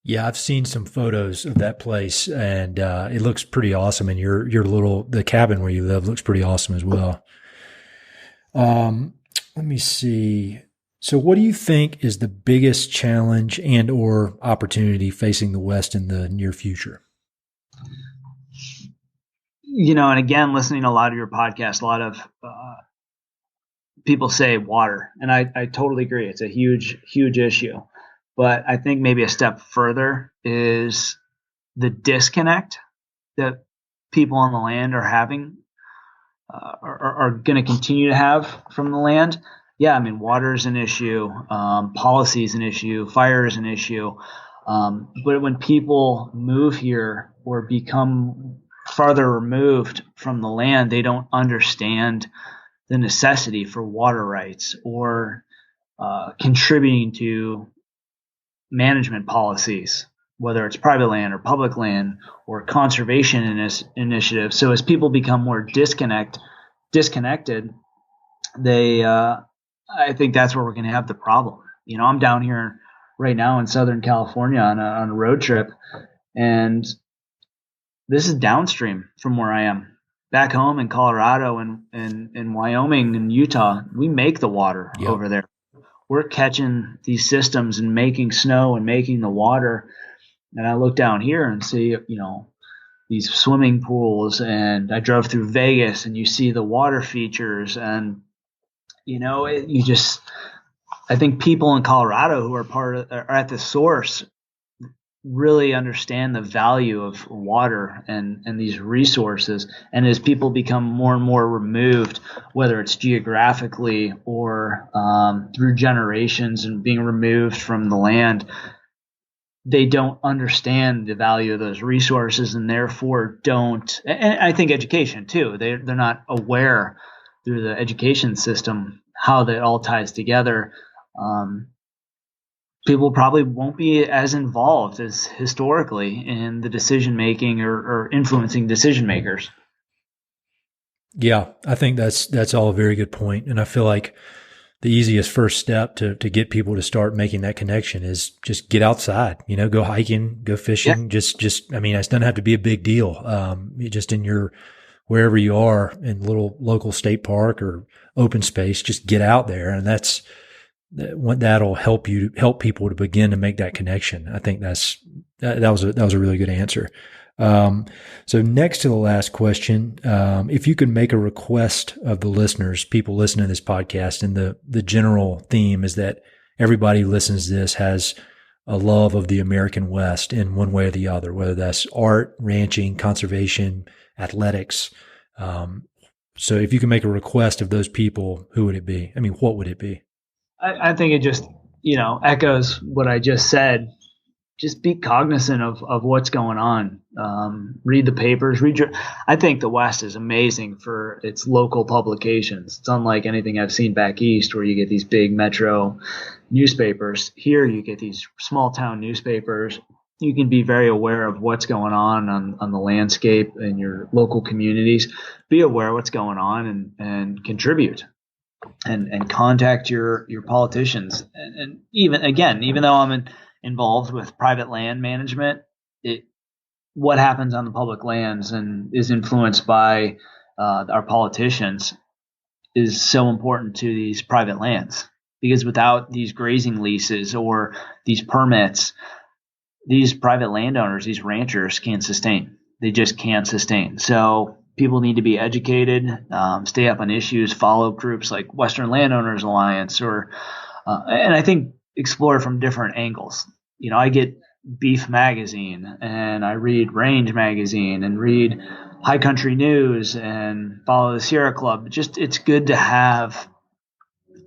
[SPEAKER 3] Yeah, I've seen some photos of that place, and it looks pretty awesome. And the cabin where you live looks pretty awesome as well. Let me see. So what do you think is the biggest challenge and or opportunity facing the West in the near future?
[SPEAKER 2] And again, listening to a lot of your podcasts, a lot of people say water, and I totally agree. It's a huge, huge issue. But I think maybe a step further is the disconnect that people on the land are having, are going to continue to have from the land. Yeah, I mean, water is an issue, policy is an issue, fire is an issue. But when people move here or become farther removed from the land, they don't understand the necessity for water rights or contributing to management policies, whether it's private land or public land or conservation initiatives. So as people become more disconnected, I think that's where we're going to have the problem. I'm down here right now in Southern California on a road trip, and this is downstream from where I am. Back home in Colorado and Wyoming and Utah, we make the water over there. We're catching these systems and making snow and making the water. And I look down here and see, these swimming pools, and I drove through Vegas and you see the water features, and, I think people in Colorado who are at the source really understand the value of water and these resources. And as people become more and more removed, whether it's geographically or through generations and being removed from the land, they don't understand the value of those resources, and therefore don't. And I think education too. They're not aware through the education system how that all ties together. People probably won't be as involved as historically in the decision making or influencing decision makers.
[SPEAKER 3] Yeah, I think that's all a very good point. And I feel like the easiest first step to get people to start making that connection is just get outside, go hiking, go fishing. Yeah. I mean, it doesn't have to be a big deal. Just in wherever you are in little local state park or open space, just get out there. And that'll help people to begin to make that connection. I think that was a really good answer. So next to the last question, if you could make a request of the listeners, people listening to this podcast, and the general theme is that everybody listens to this has a love of the American West in one way or the other, whether that's art, ranching, conservation, athletics. So if you can make a request of those people, who would it be? I mean, what would it be?
[SPEAKER 2] I think it just, echoes what I just said. Just be cognizant of what's going on. Read the papers. I think the West is amazing for its local publications. It's unlike anything I've seen back east, where you get these big metro newspapers. Here you get these small town newspapers. You can be very aware of what's going on the landscape in your local communities. Be aware of what's going on and contribute. And contact your politicians. And even though I'm involved with private land management, what happens on the public lands and is influenced by our politicians is so important to these private lands, because without these grazing leases or these permits, these private landowners, these ranchers can't sustain. They just can't sustain. So people need to be educated, stay up on issues, follow groups like Western Landowners Alliance, and I think explore from different angles. I get Beef Magazine, and I read Range Magazine, and read High Country News and follow the Sierra Club. It's good to have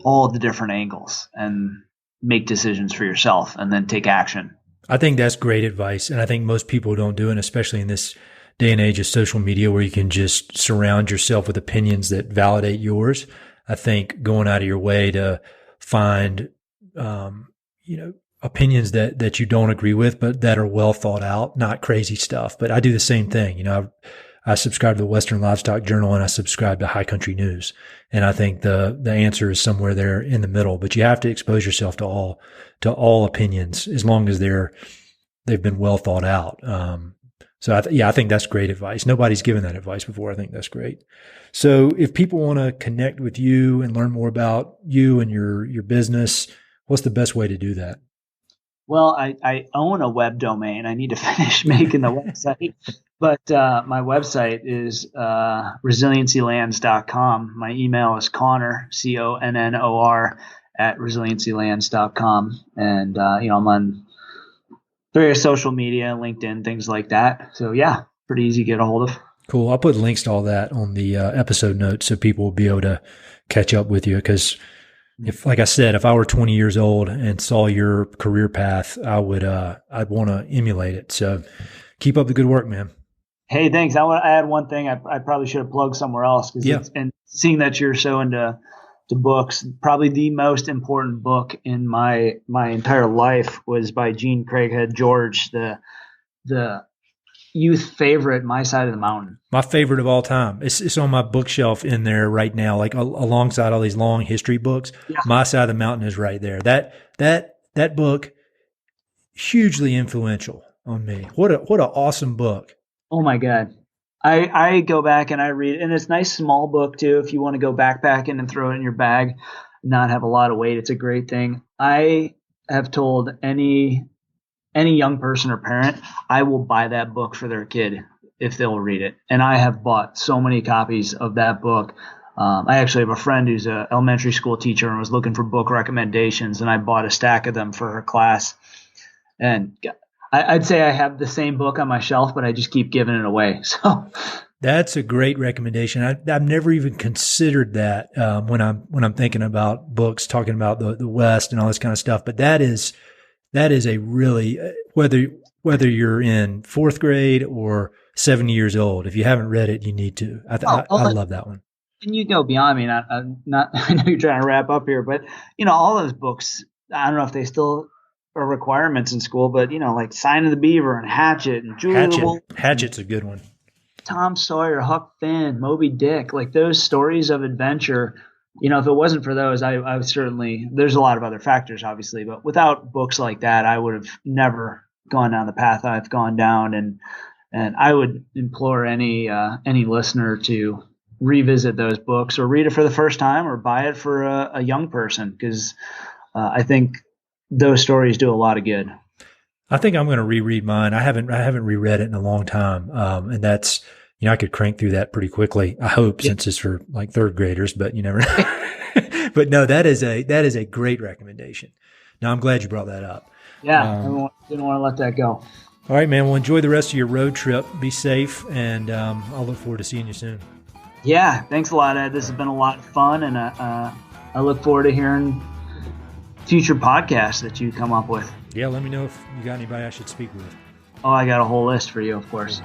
[SPEAKER 2] all the different angles and make decisions for yourself and then take action.
[SPEAKER 3] I think that's great advice. And I think most people don't do it, especially in this day and age of social media where you can just surround yourself with opinions that validate yours. I think going out of your way to find, opinions that you don't agree with, but that are well thought out, not crazy stuff. But I do the same thing. I subscribe to the Western Livestock Journal and I subscribe to High Country News. And I think the answer is somewhere there in the middle, but you have to expose yourself to all opinions as long as they've been well thought out. I think that's great advice. Nobody's given that advice before. I think that's great. So if people want to connect with you and learn more about you and your business, what's the best way to do that?
[SPEAKER 2] Well, I own a web domain. I need to finish making the website. But my website is resiliencylands.com. My email is Connor, CONNOR, @resiliencylands.com. And, I'm on various social media, LinkedIn, things like that. So, yeah, pretty easy to get a hold of.
[SPEAKER 3] Cool. I'll put links to all that on the episode notes so people will be able to catch up with you. Because like I said, if I were 20 years old and saw your career path, I'd want to emulate it. So keep up the good work, man.
[SPEAKER 2] Hey, thanks. I want to add one thing. I probably should have plugged somewhere else. And seeing that you're so into books, probably the most important book in my entire life was by Gene Craighead George, the youth favorite, My Side of the Mountain. My favorite
[SPEAKER 3] of all time. It's on my bookshelf in there right now, like alongside all these long history books. Yeah. My Side of the Mountain is right there. That book, hugely influential on me. What an awesome book.
[SPEAKER 2] Oh my God. I go back and I read it, and it's a nice small book too. If you want to go backpacking and throw it in your bag, not have a lot of weight, it's a great thing. I have told any young person or parent, I will buy that book for their kid if they'll read it. And I have bought so many copies of that book. I actually have a friend who's an elementary school teacher and was looking for book recommendations, and I bought a stack of them for her class. And I'd say I have the same book on my shelf, but I just keep giving it away. So
[SPEAKER 3] that's a great recommendation. I've never even considered that when I'm thinking about books, talking about the West and all this kind of stuff. But that is a really, whether you're in fourth grade or 70 years old, if you haven't read it, you need to. I love that one.
[SPEAKER 2] And you go beyond me. I know you're trying to wrap up here, but all those books, I don't know if they still are requirements in school, but like Sign of the Beaver and Hatchet and Julie the Wolf.
[SPEAKER 3] Hatchet's a good one.
[SPEAKER 2] Tom Sawyer, Huck Finn, Moby Dick, like those stories of adventure. If it wasn't for those, I would certainly, there's a lot of other factors, obviously, but without books like that, I would have never gone down the path I've gone down. And I would implore any listener to revisit those books or read it for the first time or buy it for a young person. Cause I think those stories do a lot of good.
[SPEAKER 3] I think I'm going to reread mine. I haven't reread it in a long time. And that's, I could crank through that pretty quickly. I hope, since it's for like third graders, but you never know. But no, that is a great recommendation. Now I'm glad you brought that up.
[SPEAKER 2] Yeah. I didn't want to let that go.
[SPEAKER 3] All right, man. Well, enjoy the rest of your road trip. Be safe. And, I'll look forward to seeing you soon.
[SPEAKER 2] Yeah. Thanks a lot, Ed. This has been a lot of fun. And, I look forward to hearing future podcasts that you come up with.
[SPEAKER 3] Yeah, let me know if you got anybody I should speak with.
[SPEAKER 2] Oh, I got a whole list for you, of course.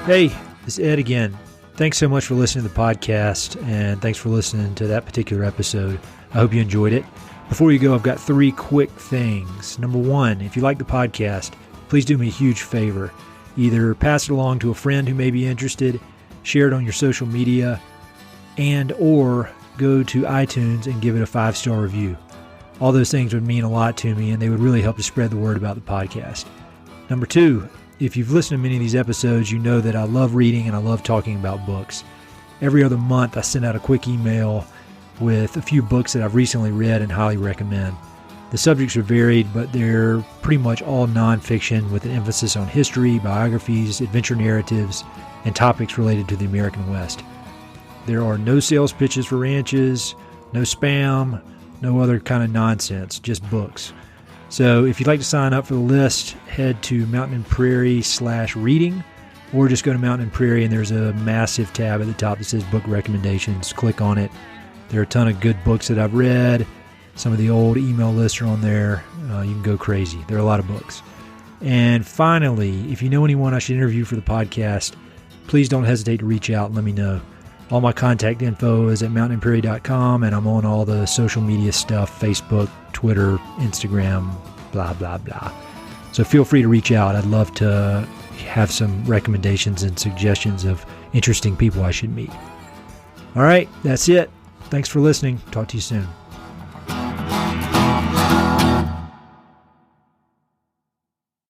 [SPEAKER 3] Hey, this is Ed again. Thanks so much for listening to the podcast, and thanks for listening to that particular episode. I hope you enjoyed it. Before you go, I've got 3 quick things. Number 1, if you like the podcast, please do me a huge favor. Either pass it along to a friend who may be interested, share it on your social media, or go to iTunes and give it a 5-star review. All those things would mean a lot to me, and they would really help to spread the word about the podcast. Number 2, if you've listened to many of these episodes, you know that I love reading and I love talking about books. Every other month, I send out a quick email with a few books that I've recently read and highly recommend. The subjects are varied, but they're pretty much all nonfiction with an emphasis on history, biographies, adventure narratives, and topics related to the American West. There are no sales pitches for ranches, no spam, no other kind of nonsense, just books.
[SPEAKER 1] So if you'd like to sign up for the list, head to Mountain and Prairie/reading, or just go to Mountain and Prairie, and there's a massive tab at the top that says book recommendations. Click on it. There are a ton of good books that I've read. Some of the old email lists are on there. You can go crazy. There are a lot of books. And finally, if you know anyone I should interview for the podcast, please don't hesitate to reach out and let me know. All my contact info is at mountainandprairie.com, and I'm on all the social media stuff, Facebook, Twitter, Instagram, blah, blah, blah. So feel free to reach out. I'd love to have some recommendations and suggestions of interesting people I should meet. All right, that's it. Thanks for listening. Talk to you soon.